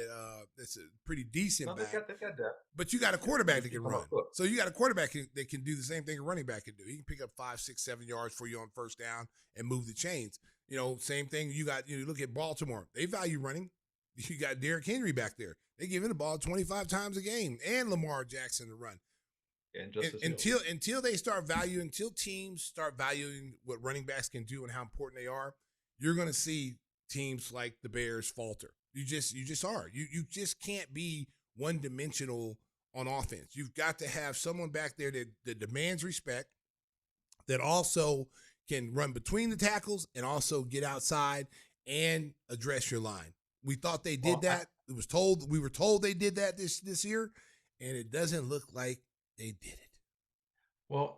that's a pretty decent back. They got that. But you got a quarterback that can run. So you got a quarterback that can do the same thing a running back can do. He can pick up 5, 6, 7 yards for you on first down and move the chains. Same thing. You look at Baltimore. They value running. You got Derrick Henry back there. They give him the ball 25 times a game, and Lamar Jackson to run. And until teams start valuing what running backs can do and how important they are, you're going to see teams like the Bears falter. You just are. You just can't be one-dimensional on offense. You've got to have someone back there that demands respect, that also can run between the tackles and also get outside and address your line. We thought they did that. We were told they did that this year, and it doesn't look like they did it. Well,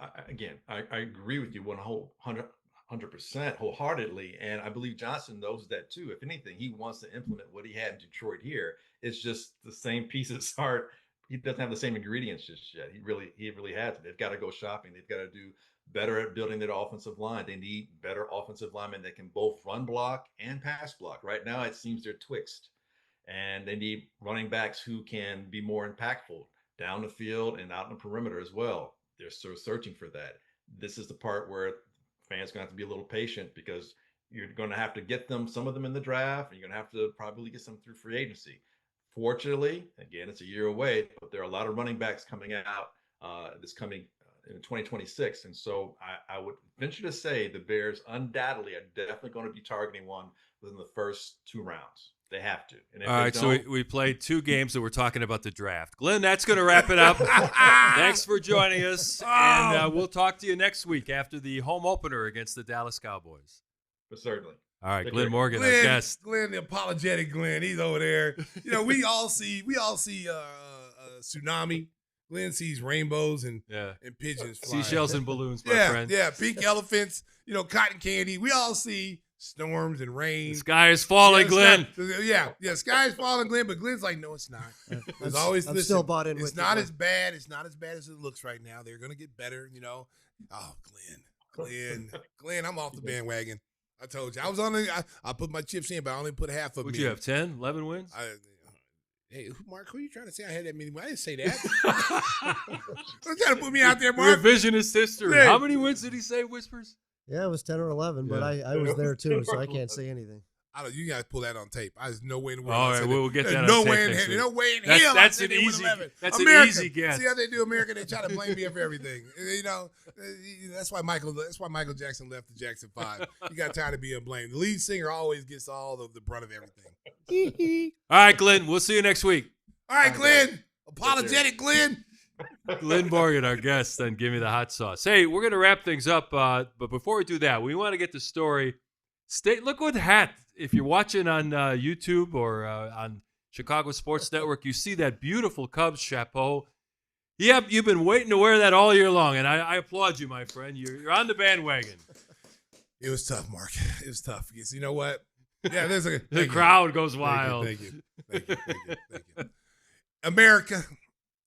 I agree with you 100% wholeheartedly, and I believe Johnson knows that too. If anything, he wants to implement what he had in Detroit here. It's just the same pieces aren't he doesn't have the same ingredients just yet. He really hasn't. They've got to go shopping. They've got to do better at building their offensive line. They need better offensive linemen that can both run block and pass block. Right now, it seems they're twixt, and they need running backs who can be more impactful down the field and out in the perimeter as well. They're still searching for that. This is the part where fans are going to have to be a little patient, because you're going to have to get them, some of them in the draft, and you're going to have to probably get some through free agency. Fortunately, again, it's a year away, but there are a lot of running backs coming out this coming in 2026. And so I would venture to say the Bears undoubtedly are definitely going to be targeting one within the first 2 rounds. They have to. And if all right, so we played 2 games that we're talking about the draft. Glenn, that's going to wrap it up. Thanks for joining us, and we'll talk to you next week after the home opener against the Dallas Cowboys. But certainly. All right, Glenn Morgan, our guest. Glenn, the apologetic Glenn, he's over there. You know, we all see tsunami. Glenn sees rainbows and pigeons flying. Seashells and balloons, my friend. Yeah, pink elephants, cotton candy. We all see storms and rain. The sky is falling, Glenn. Sky is falling, Glenn. But Glenn's like, no, it's not. There's always I'm still bought in with it's not as bad. It's not as bad as it looks right now. They're gonna get better, Oh, Glenn, I'm off the bandwagon. I told you. I was on I put my chips in, but I only put half of them. Would you have 10, 11 wins? Hey, Mark, who are you trying to say I had that many? I didn't say that. Don't try to put me out there, Mark. Revisionist history. Yeah. How many wins did he say, Whispers? Yeah, it was 10 or 11, but I was there too, so I can't say anything. You got to pull that on tape. There's no way in the world. All right, we'll get that on tape next week. No way in hell. That's an easy. That's America. an easy guess. See how they do America? They try to blame me for everything. That's why Michael Jackson left the Jackson 5. He got tired of being blamed. The lead singer always gets all the brunt of everything. All right, Glenn. We'll see you next week. All right, Glenn. Apologetic, Glenn. Glenn Morgan, our guest, then Give Me the Hot Sauce. Hey, we're going to wrap things up, but before we do that, we want to get the story. Look what hat. If you're watching on YouTube or on Chicago Sports Network, you see that beautiful Cubs chapeau. Yep, you've been waiting to wear that all year long, and I applaud you, my friend. You're on the bandwagon. It was tough, Mark. It was tough. Because you know what? Yeah, the crowd goes wild. Thank you. America,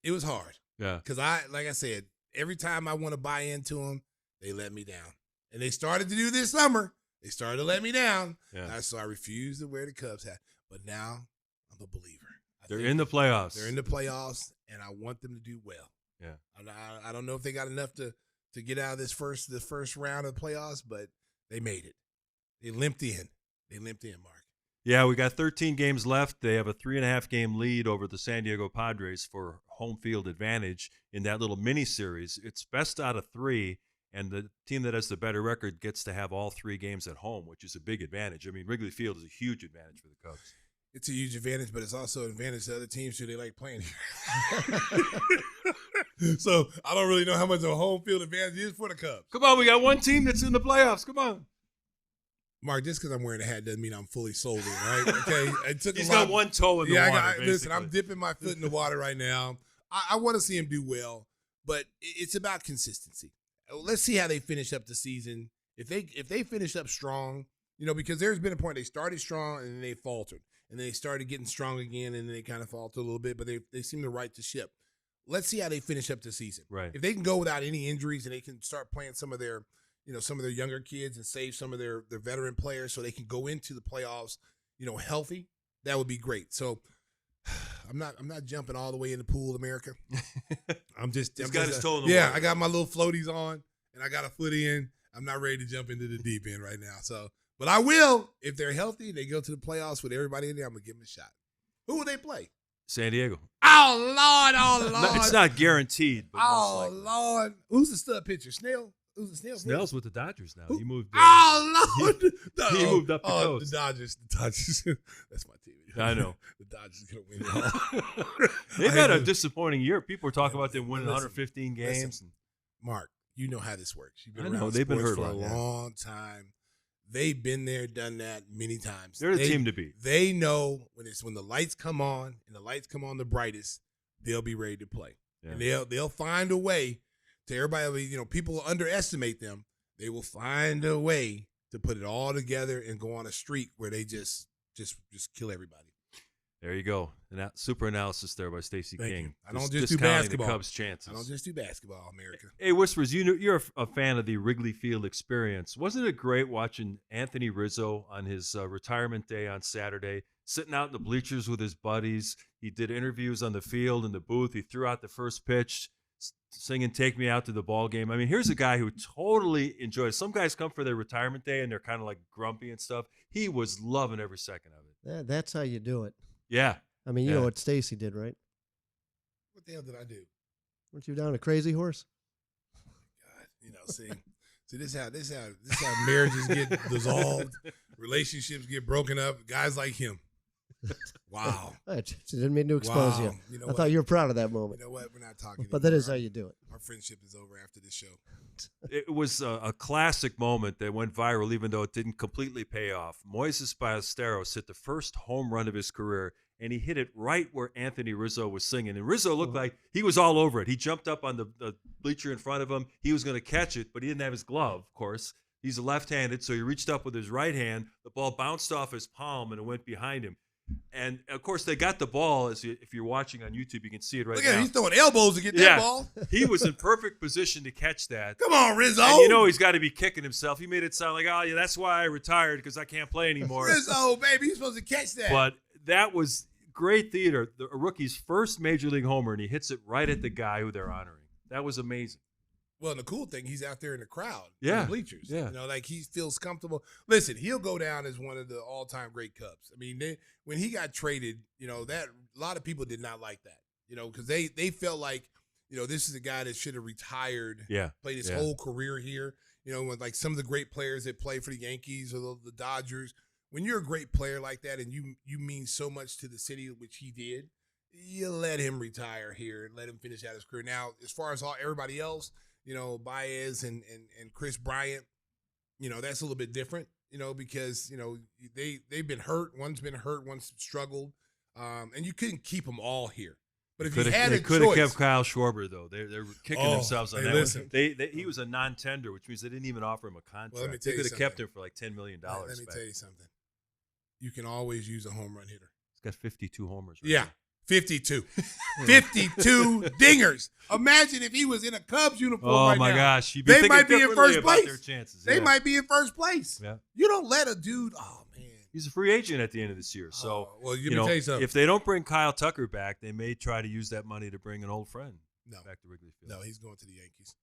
it was hard. Yeah. Because like I said, every time I want to buy into them, they let me down. And they started to do this summer. They started to let me down. Yeah. So I refused to wear the Cubs hat. But now I'm a believer. They're in the playoffs. They're in the playoffs, and I want them to do well. Yeah. I don't know if they got enough to get out of the first round of the playoffs, but they made it. They limped in. Mark. Yeah, we got 13 games left. They have a 3.5 game lead over the San Diego Padres for home field advantage in that little mini series. It's best out of 3. And the team that has the better record gets to have all 3 games at home, which is a big advantage. I mean, Wrigley Field is a huge advantage for the Cubs. It's a huge advantage, but it's also an advantage to other teams who they like playing here. So I don't really know how much of a home field advantage is for the Cubs. Come on, we got one team that's in the playoffs. Come on. Mark, just because I'm wearing a hat doesn't mean I'm fully sold in, right? Okay, He's got one toe in the water. Listen, I'm dipping my foot in the water right now. I want to see him do well, but it's about consistency. Let's see how they finish up the season. If they finish up strong, because there's been a point they started strong and then they faltered, and then they started getting strong again and then they kind of faltered a little bit, but they seem to right the ship. Let's see how they finish up the season. Right. If they can go without any injuries and they can start playing some of their younger kids and save some of their veteran players so they can go into the playoffs, healthy, that would be great. So I'm not jumping all the way in the pool, America. He's got his toe in the water. Yeah, I got my little floaties on and I got a foot in. I'm not ready to jump into the deep end right now. So, but I will if they're healthy. They go to the playoffs with everybody in there. I'm gonna give them a shot. Who will they play? San Diego. Oh Lord! No, it's not guaranteed. But oh Lord! Who's the stud pitcher? Snell. Who's the Snell? Snell's with the Dodgers now. He moved. Oh Lord! He moved up the coast. The Dodgers. That's my team. I know. The Dodgers gonna win it all. They've had a disappointing year. People are talking about them winning 115 games. Mark, you know how this works. You've been I know. around They've been hurt for a yeah. long time. They've been there, done that many times. They're the team to beat. They know when the lights come on and the lights come on the brightest, they'll be ready to play. Yeah. And they'll find a way to everybody. People underestimate them. They will find a way to put it all together and go on a streak where they just kill everybody. There you go. Super analysis there by Stacey King. You. I don't just do basketball. The Cubs' chances. I don't just do basketball, America. Hey, Whispers, you're a fan of the Wrigley Field experience. Wasn't it great watching Anthony Rizzo on his retirement day on Saturday, sitting out in the bleachers with his buddies? He did interviews on the field in the booth. He threw out the first pitch, singing "Take Me Out to the Ball Game." I mean, here's a guy who totally enjoys. Some guys come for their retirement day and they're kind of like grumpy and stuff. He was loving every second of it. That's how you do it. Yeah. I mean, you know what Stacey did, right? What the hell did I do? Weren't you down a crazy horse? God, see this how marriages get dissolved, relationships get broken up. Guys like him. Wow. She didn't mean to expose you. I thought you were proud of that moment. You know what? We're not talking. But that is how you do it. Our friendship is over after this show. It was a classic moment that went viral, even though it didn't completely pay off. Moises Ballesteros hit the first home run of his career, and he hit it right where Anthony Rizzo was singing. And Rizzo looked like he was all over it. He jumped up on the bleacher in front of him. He was going to catch it, but he didn't have his glove, of course. He's left-handed, so he reached up with his right hand. The ball bounced off his palm, and it went behind him. And, of course, they got the ball. If you're watching on YouTube, you can see it right now. Look at him. He's throwing elbows to get that ball. He was in perfect position to catch that. Come on, Rizzo. And he's got to be kicking himself. He made it sound like, that's why I retired, because I can't play anymore. Rizzo, baby, he's supposed to catch that. But that was great theater. A rookie's first major league homer, and he hits it right at the guy who they're honoring. That was amazing. Well, and the cool thing, he's out there in the crowd, in the bleachers. Yeah. Like he feels comfortable. Listen, he'll go down as one of the all-time great Cubs. I mean, when he got traded, that a lot of people did not like that, because they felt like, this is a guy that should have retired, played his whole career here. With like some of the great players that play for the Yankees or the Dodgers. When you're a great player like that and you mean so much to the city, which he did, you let him retire here and let him finish out his career. Now, as far as everybody else, Baez and Chris Bryant, that's a little bit different, because, they've been hurt. One's been hurt, one's struggled. And you couldn't keep them all here. But if you had a choice. They could have kept Kyle Schwarber, though. They're kicking themselves on that one. He was a non-tender, which means they didn't even offer him a contract. Well, let me tell they you could have kept him for like $10 million. Let me tell you something. You can always use a home run hitter. He's got 52 homers. Right now. 52. 52 dingers. Imagine if he was in a Cubs uniform right now. Oh, my gosh. They might be in first place. Their chances. They might be in first place. Yeah. You don't let a dude, man. He's a free agent at the end of this year. So, well, let me tell you something. If they don't bring Kyle Tucker back, they may try to use that money to bring an old friend back to Wrigley Field. No, he's going to the Yankees.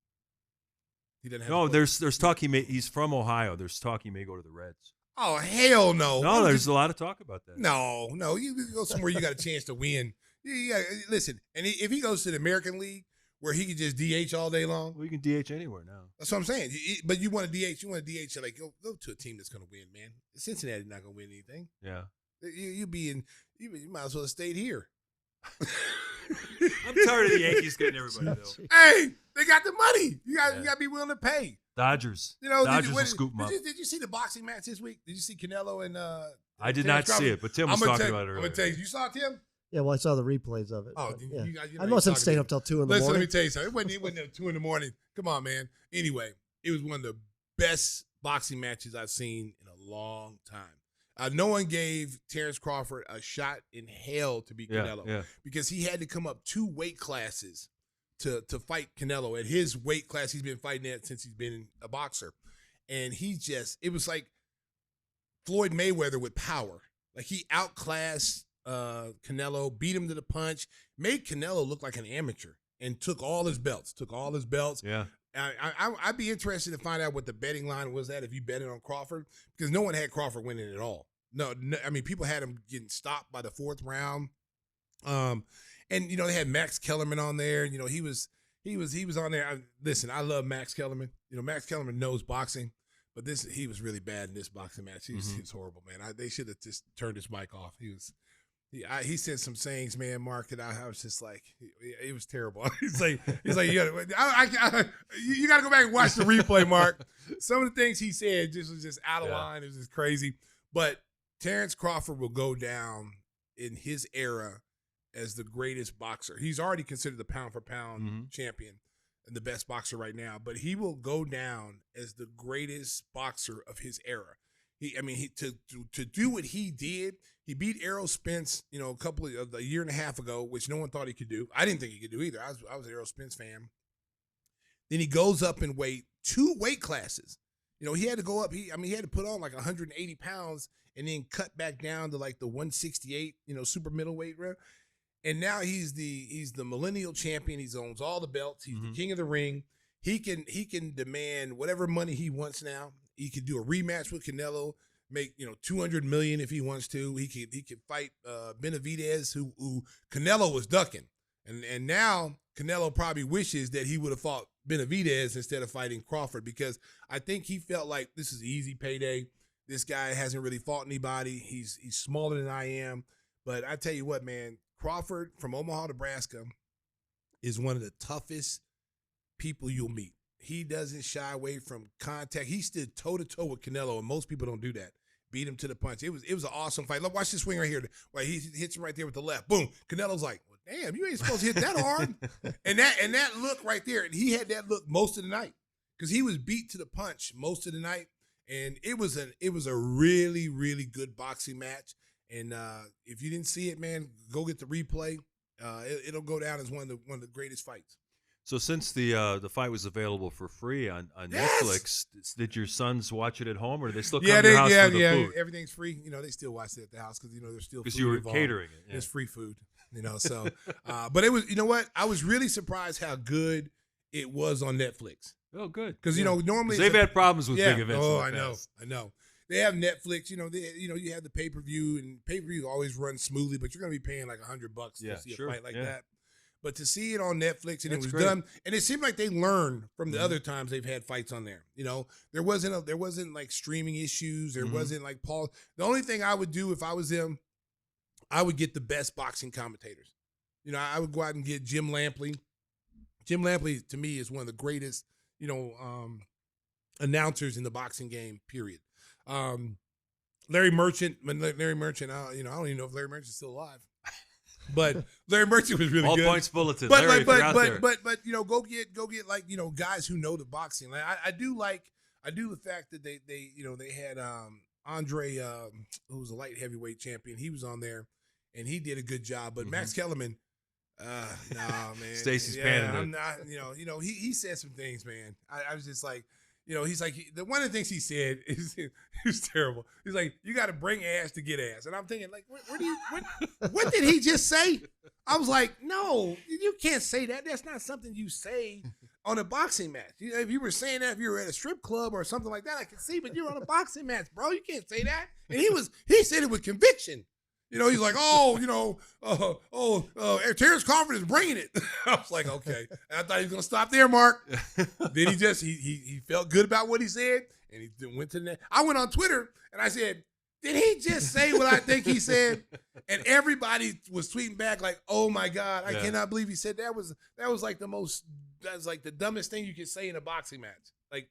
He doesn't have there's talk he's from Ohio. There's talk he may go to the Reds. Oh, hell no. No, there's a lot of talk about that. No. You go somewhere you got a chance to win. Yeah, listen, and if he goes to the American League where he can just DH all day long. Well, you can DH anywhere now. That's what I'm saying. But you want to DH. You want to DH. Like, go to a team that's going to win, man. Cincinnati's not going to win anything. Yeah. You might as well have stayed here. I'm tired of the Yankees getting everybody, though. Hey, they got the money. You got to be willing to pay. Dodgers. Dodgers will scoop them up. Did you see the boxing match this week? Did you see Canelo and I did not see it, but Tim was talking about it earlier. I'm going to tell you. You saw Tim? Yeah, well, I saw the replays of it. Oh, I wasn't staying up till 2 in the morning. Listen, let me tell you something. It wasn't 2 in the morning. Come on, man. Anyway, it was one of the best boxing matches I've seen in a long time. No one gave Terrence Crawford a shot in hell to beat Canelo because he had to come up 2 weight classes to fight Canelo at his weight class he's been fighting at since he's been a boxer. And it was like Floyd Mayweather with power. Like he outclassed Canelo, beat him to the punch, made Canelo look like an amateur, and took all his belts. Yeah. I'd be interested to find out what the betting line was if you betted on Crawford, because no one had Crawford winning at all. No, I mean, people had him getting stopped by the 4th round. And they had Max Kellerman on there. He was on there. Listen, I love Max Kellerman. Max Kellerman knows boxing, but he was really bad in this boxing match. He was horrible, man. They should have just turned his mic off. He said some sayings, man, Mark, that I was just like, it was terrible. He's like, you got to go back and watch the replay, Mark. Some of the things he said was just out of line. It was just crazy. But Terrence Crawford will go down in his era as the greatest boxer. He's already considered the pound-for-pound champion and the best boxer right now, but he will go down as the greatest boxer of his era. To do what he did, he beat Errol Spence, a year and a half ago, which no one thought he could do. I didn't think he could do either. I was an Errol Spence fan. Then he goes up in weight, 2 weight classes. He had to go up. He had to put on like 180 pounds and then cut back down to like the 168, super middleweight. And now he's the millennial champion. He owns all the belts. He's the king of the ring. He can demand whatever money he wants now. He could do a rematch with Canelo, make $200 million if he wants to. He could fight Benavidez, who Canelo was ducking, and now Canelo probably wishes that he would have fought Benavidez instead of fighting Crawford, because I think he felt like this is an easy payday. This guy hasn't really fought anybody. He's smaller than I am, but I tell you what, man, Crawford from Omaha, Nebraska, is one of the toughest people you'll meet. He doesn't shy away from contact. He stood toe-to-toe with Canelo, and most people don't do that. Beat him to the punch. It was an awesome fight. Look, watch this swing right here. Well, he hits him right there with the left. Boom. Canelo's like, well, damn, you ain't supposed to hit that hard. and that look right there, and he had that look most of the night because he was beat to the punch most of the night, and it was a really, really good boxing match. And if you didn't see it, man, go get the replay. It'll go down as one of the greatest fights. So since the fight was available for free on Yes! Netflix, did your sons watch it at home, or do they still come to your house for the food? Everything's free. They still watch it at the house because there's still Because food you were involved. catering it. Yeah. It's free food, So, but it was. You know what? I was really surprised how good it was on Netflix. Oh, good. Because normally they've had problems with big events. Oh, in the past. I know. They have Netflix. You have the pay-per-view, and pay-per-view always runs smoothly, but you're going to be paying like $100 to see a fight like that. But to see it on Netflix and That's it was great. done, and it seemed like they learned from the other times they've had fights on there. There wasn't like streaming issues. There wasn't like Paul. The only thing I would do if I was them, I would get the best boxing commentators. I would go out and get Jim Lampley. Jim Lampley to me is one of the greatest, announcers in the boxing game. Period. Larry Merchant. I don't even know if Larry Merchant's still alive. But Larry Merchant was really good. All Points Bulletin. But Larry, if you're out there. but go get like guys who know the boxing. Like I do the fact that they had Andre who was a light heavyweight champion. He was on there and he did a good job. But Max Kellerman, man. Stacey's panning I'm not. He said some things, man. I was just like. He's like, one of the things he said is it was terrible. He's like, you got to bring ass to get ass. And I'm thinking, like, what did he just say? I was like, no, you can't say that. That's not something you say on a boxing match. If you were saying that if you were at a strip club or something like that, I can see, but you're on a boxing match, bro. You can't say that. And he said it with conviction. He's like, Terrence Crawford is bringing it. I was like, okay. And I thought he was going to stop there, Mark. Then he felt good about what he said, and he went to the net. I went on Twitter, and I said, did he just say what I think he said? And everybody was tweeting back like, oh, my God, I cannot believe he said that. Was like that's like the dumbest thing you could say in a boxing match. Like,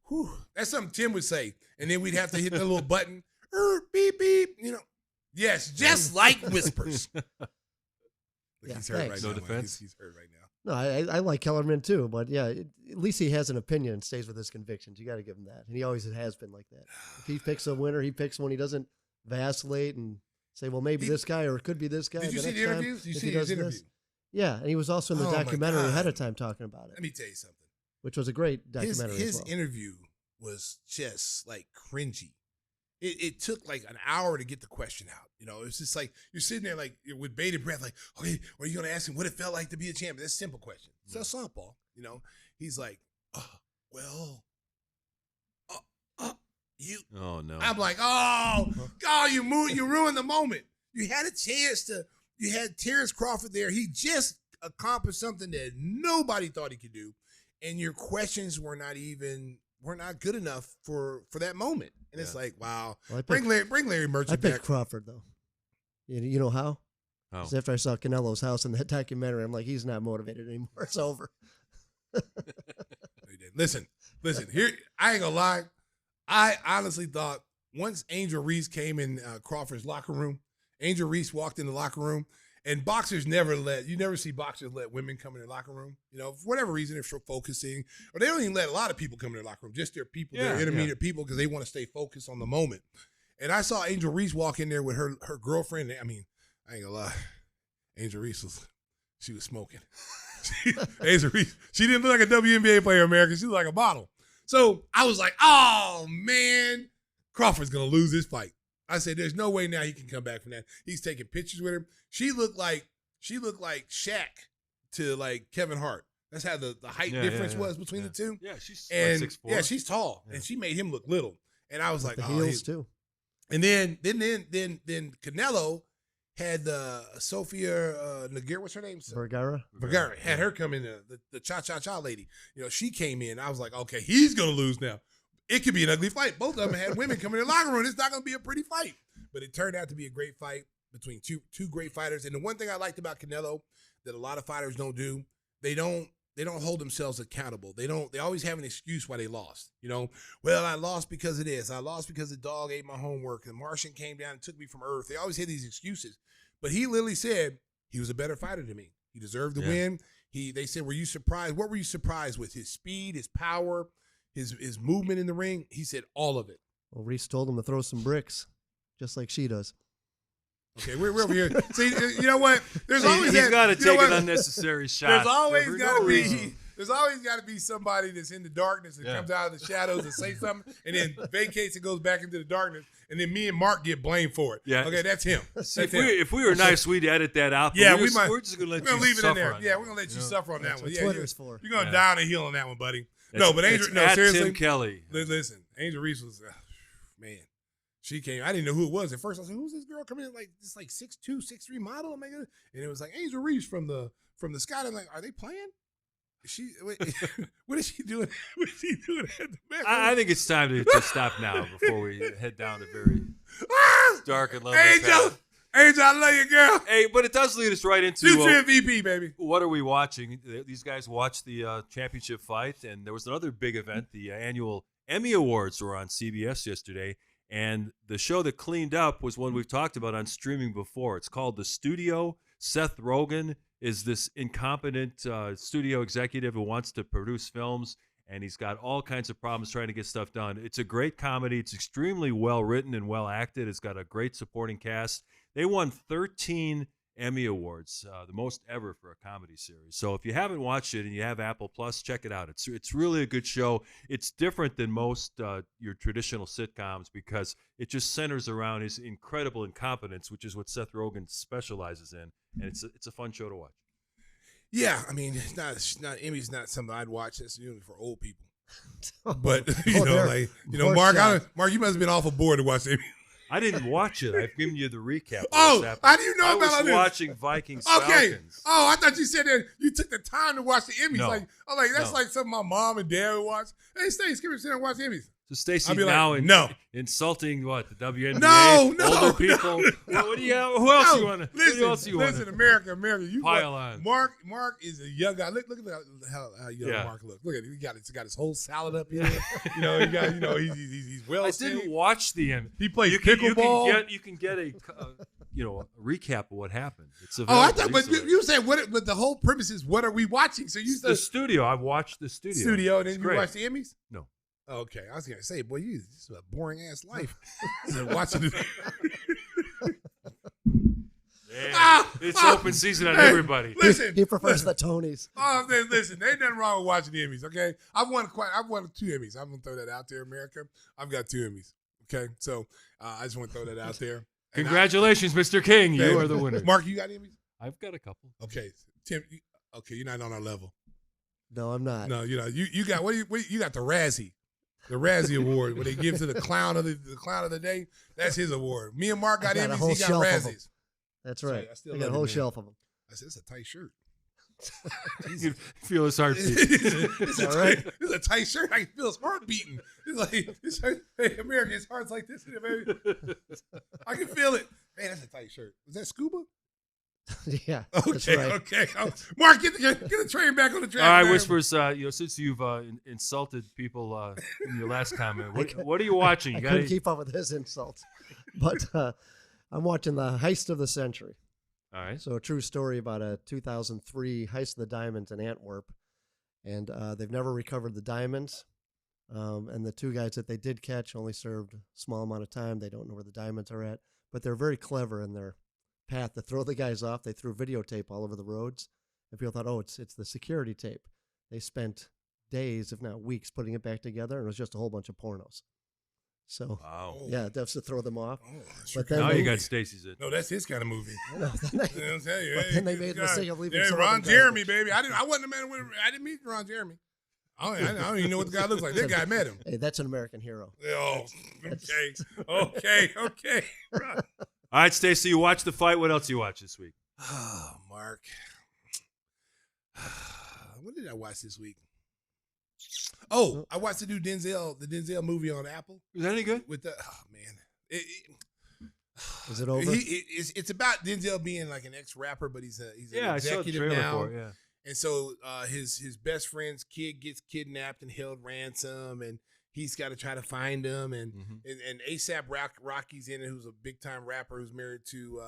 whew, that's something Tim would say. And then we'd have to hit the little button, beep, beep, Yes, just like whispers. He's hurt right now. No defense. He's hurt right now. No, I like Kellerman too, but yeah, at least he has an opinion and stays with his convictions. You got to give him that, and he always has been like that. If he picks a winner, he picks one. He doesn't vacillate and say, "Well, maybe this guy or it could be this guy." Did you see the interviews? Did you see his interview? Yeah, and he was also in the documentary ahead of time talking about it. Let me tell you something. Which was a great documentary. His interview was just like cringy. It took like an hour to get the question out. It's just like you're sitting there like with bated breath, like, okay, are you going to ask him what it felt like to be a champion? That's a simple question. It's a softball. He's like, you. Oh no. I'm like, you ruined the moment. You had a chance you had Terrence Crawford there. He just accomplished something that nobody thought he could do. And your questions were not good enough for that moment. And it's like, wow. Well, bring Larry Merchant back. I picked Crawford, though. You know how? Because after I saw Canelo's house in that documentary, I'm like, he's not motivated anymore. It's over. Listen. Here, I ain't gonna lie. I honestly thought once Angel Reese came in Crawford's locker room, Angel Reese walked in the locker room, And boxers you never see boxers let women come in their locker room. You know, for whatever reason, if they're focusing, or they don't even let a lot of people come in their locker room, just their people, their intermediate people, because they want to stay focused on the moment. And I saw Angel Reese walk in there with her girlfriend. I mean, I ain't gonna lie. Angel Reese was smoking. Angel Reese, she didn't look like a WNBA player, America. She looked like a model. So I was like, oh, man, Crawford's going to lose this fight. I said, there's no way now he can come back from that. He's taking pictures with her. She looked like Shaq to like Kevin Hart. That's how the height difference was between the two. Yeah, she's like 6'4". Yeah, she's tall, and she made him look little. And I was like, the heels too. And then Canelo had Sophia Nagir, what's her name? Vergara had her come in, the cha-cha-cha lady. You know, she came in. I was like, okay, he's going to lose now. It could be an ugly fight. Both of them had women come in the locker room. It's not going to be a pretty fight. But it turned out to be a great fight between two great fighters. And the one thing I liked about Canelo that a lot of fighters don't do, they don't hold themselves accountable. They always have an excuse why they lost. You know, well, I lost because of this. I lost because the dog ate my homework. The Martian came down and took me from Earth. They always had these excuses. But he literally said he was a better fighter than me. He deserved to win. They said, were you surprised? What were you surprised with? His speed, his power, his movement in the ring? He said all of it. Well, Reese told him to throw some bricks, just like she does. Okay, we're over here. See, you know what? There's always he's got to take an unnecessary shot. There's always got to be. There's always got to be somebody that's in the darkness that comes out of the shadows and say something, and then vacates and goes back into the darkness, and then me and Mark get blamed for it. Yeah. Okay, that's him. If we were nice, we'd edit that out. Yeah, we're just gonna let you leave it in there. Yeah, we're gonna let you suffer on that one. That's what Twitter's for. You're gonna die on a hill on that one, buddy. But Angel, seriously, Tim Kelley. Listen, Angel Reese was man. She came. I didn't know who it was at first. I was like, "Who's this girl coming in like this, like 6'2", 6'3" model?" I'm like, and it was like Angel Reese from the Sky. I'm like, "Are they playing? What is she doing? What is she doing at the back?" I think it's time to stop now before we head down a very dark and lonely path. Angel, I love you, girl. Hey, but it does lead us right into future MVP, baby. What are we watching? These guys watched the championship fight, and there was another big event. The annual Emmy Awards were on CBS yesterday. And the show that cleaned up was one we've talked about on streaming before. It's called The Studio. Seth Rogen is this incompetent studio executive who wants to produce films, and he's got all kinds of problems trying to get stuff done. It's a great comedy. It's extremely well written and well acted. It's got a great supporting cast. They won 13 Emmy Awards, the most ever for a comedy series. So if you haven't watched it and you have Apple Plus, check it out. It's really a good show. It's different than most your traditional sitcoms because it just centers around his incredible incompetence, which is what Seth Rogen specializes in, and it's a fun show to watch. Yeah, I mean, it's not Emmy's not something I'd watch. That's usually for old people. But Mark, you must have been awful bored to watch Emmy. I didn't watch it. I've given you the recap. How do you know about I was watching Vikings Falcons. Oh, I thought you said that you took the time to watch the Emmys. No. That's like something my mom and dad would watch. Hey, Stacey, come here, sit down and watch the Emmys. So Stacey now insulting what, the WNBA? No. Older people. What do you? Who else you want to? Listen, America. You pile on. Mark is a young guy. Look at how young Mark looks. Look at him. He got his whole salad up here. He's well. I didn't watch the Emmy. He plays pickleball. You can get a recap of what happened. It's I thought, but you said what? But the whole premise is what are we watching? So you said the studio. I watched the studio. And then you watched the Emmys. No. Okay, I was gonna say, boy, this is a boring ass life. Watching it. It's open season on everybody. Listen, he prefers the Tonys. Oh, listen, there ain't nothing wrong with watching the Emmys. Okay, I've won 2 Emmys. I'm gonna throw that out there, America. I've got 2 Emmys. Okay, so I just want to throw that out there. Congratulations, Mr. King. You are the winner. Mark, you got Emmys? I've got a couple. Okay, Tim. You're not on our level. No, I'm not. No, you got you got the Razzie. The Razzie Award, where they give to the clown of the day. That's his award. Me and Mark got Emmys. He got Razzies. That's right. I got a whole shelf of them. I said, it's a tight shirt. You can feel his heart beat. It's a tight shirt. I can feel his heart beating. It's like, hey, America, his heart's like this, baby. I can feel it. Man, that's a tight shirt. Was that scuba? Yeah. Okay. That's right. Okay. Mark, get the train back on the track. All right, Whispers. Since you've insulted people in your last comment, what are you watching? I couldn't keep up with his insults, but I'm watching the Heist of the Century. All right. So a true story about a 2003 heist of the diamonds in Antwerp. And they've never recovered the diamonds. And the two guys that they did catch only served a small amount of time. They don't know where the diamonds are at. But they're very clever in their path to throw the guys off. They threw videotape all over the roads. And people thought, oh, it's the security tape. They spent days, if not weeks, putting it back together. And it was just a whole bunch of pornos. So, wow. Yeah, that's to throw them off. Oh, but then now you got Stacey's it. No, that's his kind of movie. You know what I'm telling you. But then they made the mistake of leaving some Ron of them Jeremy, garbage. baby. I wasn't a man with. I didn't meet Ron Jeremy. I don't even know what the guy looks like. That guy met him. Hey, that's an American hero. Oh, okay. All right, Stacey, you watched the fight. What else you watch this week? Oh, Mark. What did I watch this week? Oh, I watched the Denzel movie on Apple. Was that any good? With the man, Is it over? It's about Denzel being like an ex-rapper, but he's an I saw the executive trailer now. for it, yeah. And so his best friend's kid gets kidnapped and held ransom, and he's got to try to find him. And A$AP Rocky's in it, who's a big time rapper who's married to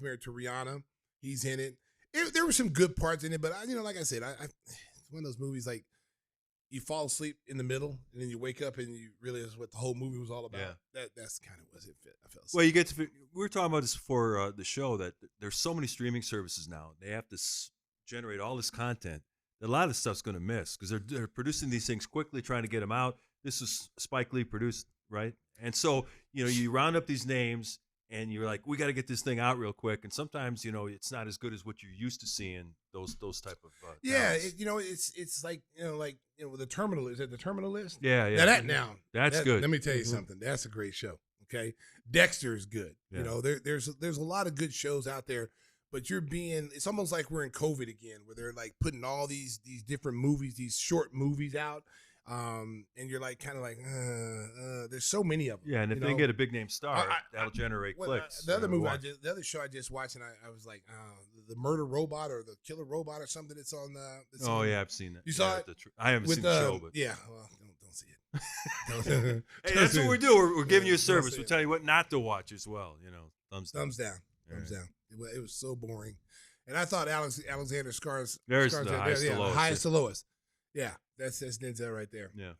Rihanna. He's in it. There were some good parts in it, but like I said, it's one of those movies like you fall asleep in the middle and then you wake up and you realize what the whole movie was all about. Yeah. That's kind of what it fit. I felt. Well, you get to. We were talking about this before the show that there's so many streaming services now. They have to generate all this content. A lot of stuff's going to miss because they're producing these things quickly, trying to get them out. This is Spike Lee produced, right? And so you round up these names and you're like, we got to get this thing out real quick. And sometimes it's not as good as what you're used to seeing. Those type of it's like the Terminal. Is it the Terminal List? Yeah. That's good. Let me tell you something. That's a great show. Okay, Dexter is good. Yeah. There's a lot of good shows out there. But it's almost like we're in COVID again, where they're like putting all these different movies, these short movies out, and you're like kind of like, there's so many of them. Yeah, and if they get a big name star, that'll generate clicks. The other show I just watched, and I was like, the Murder Robot or the Killer Robot or something that's on. Yeah, I've seen that. You saw it? I haven't seen the show, but yeah, well, don't see it. Hey, that's what we do. We're giving you a service. We'll tell you what not to watch as well. Thumbs down. Thumbs down. It was so boring, and I thought Alexander Skarsgård. There's the highest to lowest. Yeah, that's Denzel right there. Yeah.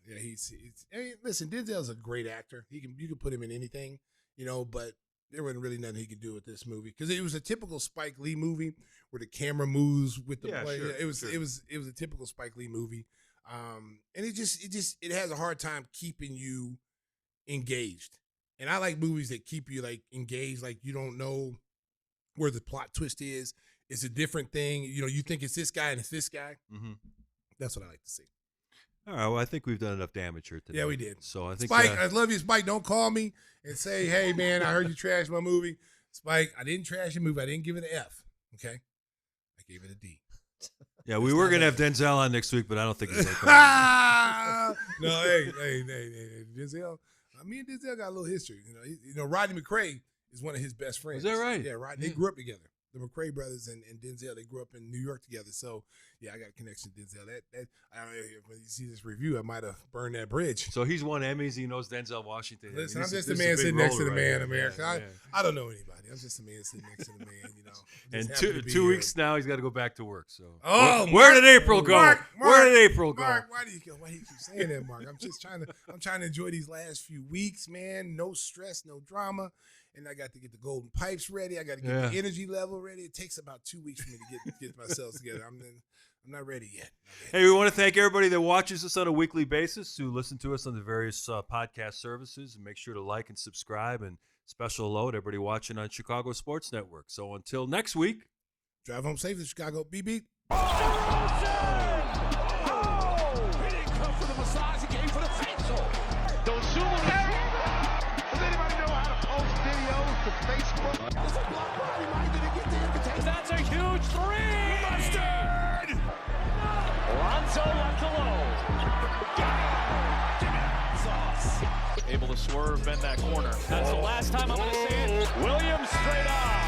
Listen, Denzel's a great actor. You can put him in anything, but there wasn't really nothing he could do with this movie because it was a typical Spike Lee movie where the camera moves with the play. Sure, it was a typical Spike Lee movie, and it has a hard time keeping you engaged. And I like movies that keep you like engaged, like you don't know where the plot twist is. It's a different thing. You think it's this guy and it's this guy. Mm-hmm. That's what I like to see. All right. Well, I think we've done enough damage here today. Yeah, we did. So I think Spike, I love you, Spike. Don't call me and say, hey, man, I heard you trashed my movie. Spike, I didn't trash your movie. I didn't give it an F. Okay? I gave it a D. Yeah, we were going to have Denzel on next week, but I don't think he's going to come. No, hey, Denzel. Me and Denzel got a little history. Rodney McRae is one of his best friends. Is that right? Yeah, Rodney. They grew up together. The McRae brothers and Denzel, they grew up in New York together. So, yeah, I got a connection to Denzel. That I don't know if you see this review, I might have burned that bridge. So he's won Emmys. He knows Denzel Washington. Listen, I'm just a man sitting next to the man, America. Yeah. I don't know anybody. I'm just a man sitting next to the man, And two weeks now, he's got to go back to work. So, where did April go? Where did April go? Mark, why do you keep saying that, Mark? I'm trying to enjoy these last few weeks, man. No stress, no drama. And I got to get the golden pipes ready. I got to get the energy level ready. It takes about 2 weeks for me to get myself together. I'm not ready yet. Hey, we want to thank everybody that watches us on a weekly basis, who listen to us on the various podcast services, and make sure to like and subscribe. And special hello to everybody watching on Chicago Sports Network. So until next week, drive home safe in Chicago. Beep, beep. He didn't come for the massage. He came for the facial. Don't sue him. Does anybody know how to post videos to Facebook? There's a block party. Reminder to get the invitation. That's a huge three. Mustard. Lonzo left alone. Gimme sauce. Able to swerve, bend that corner. That's the last time I'm going to see it. Williams straight on.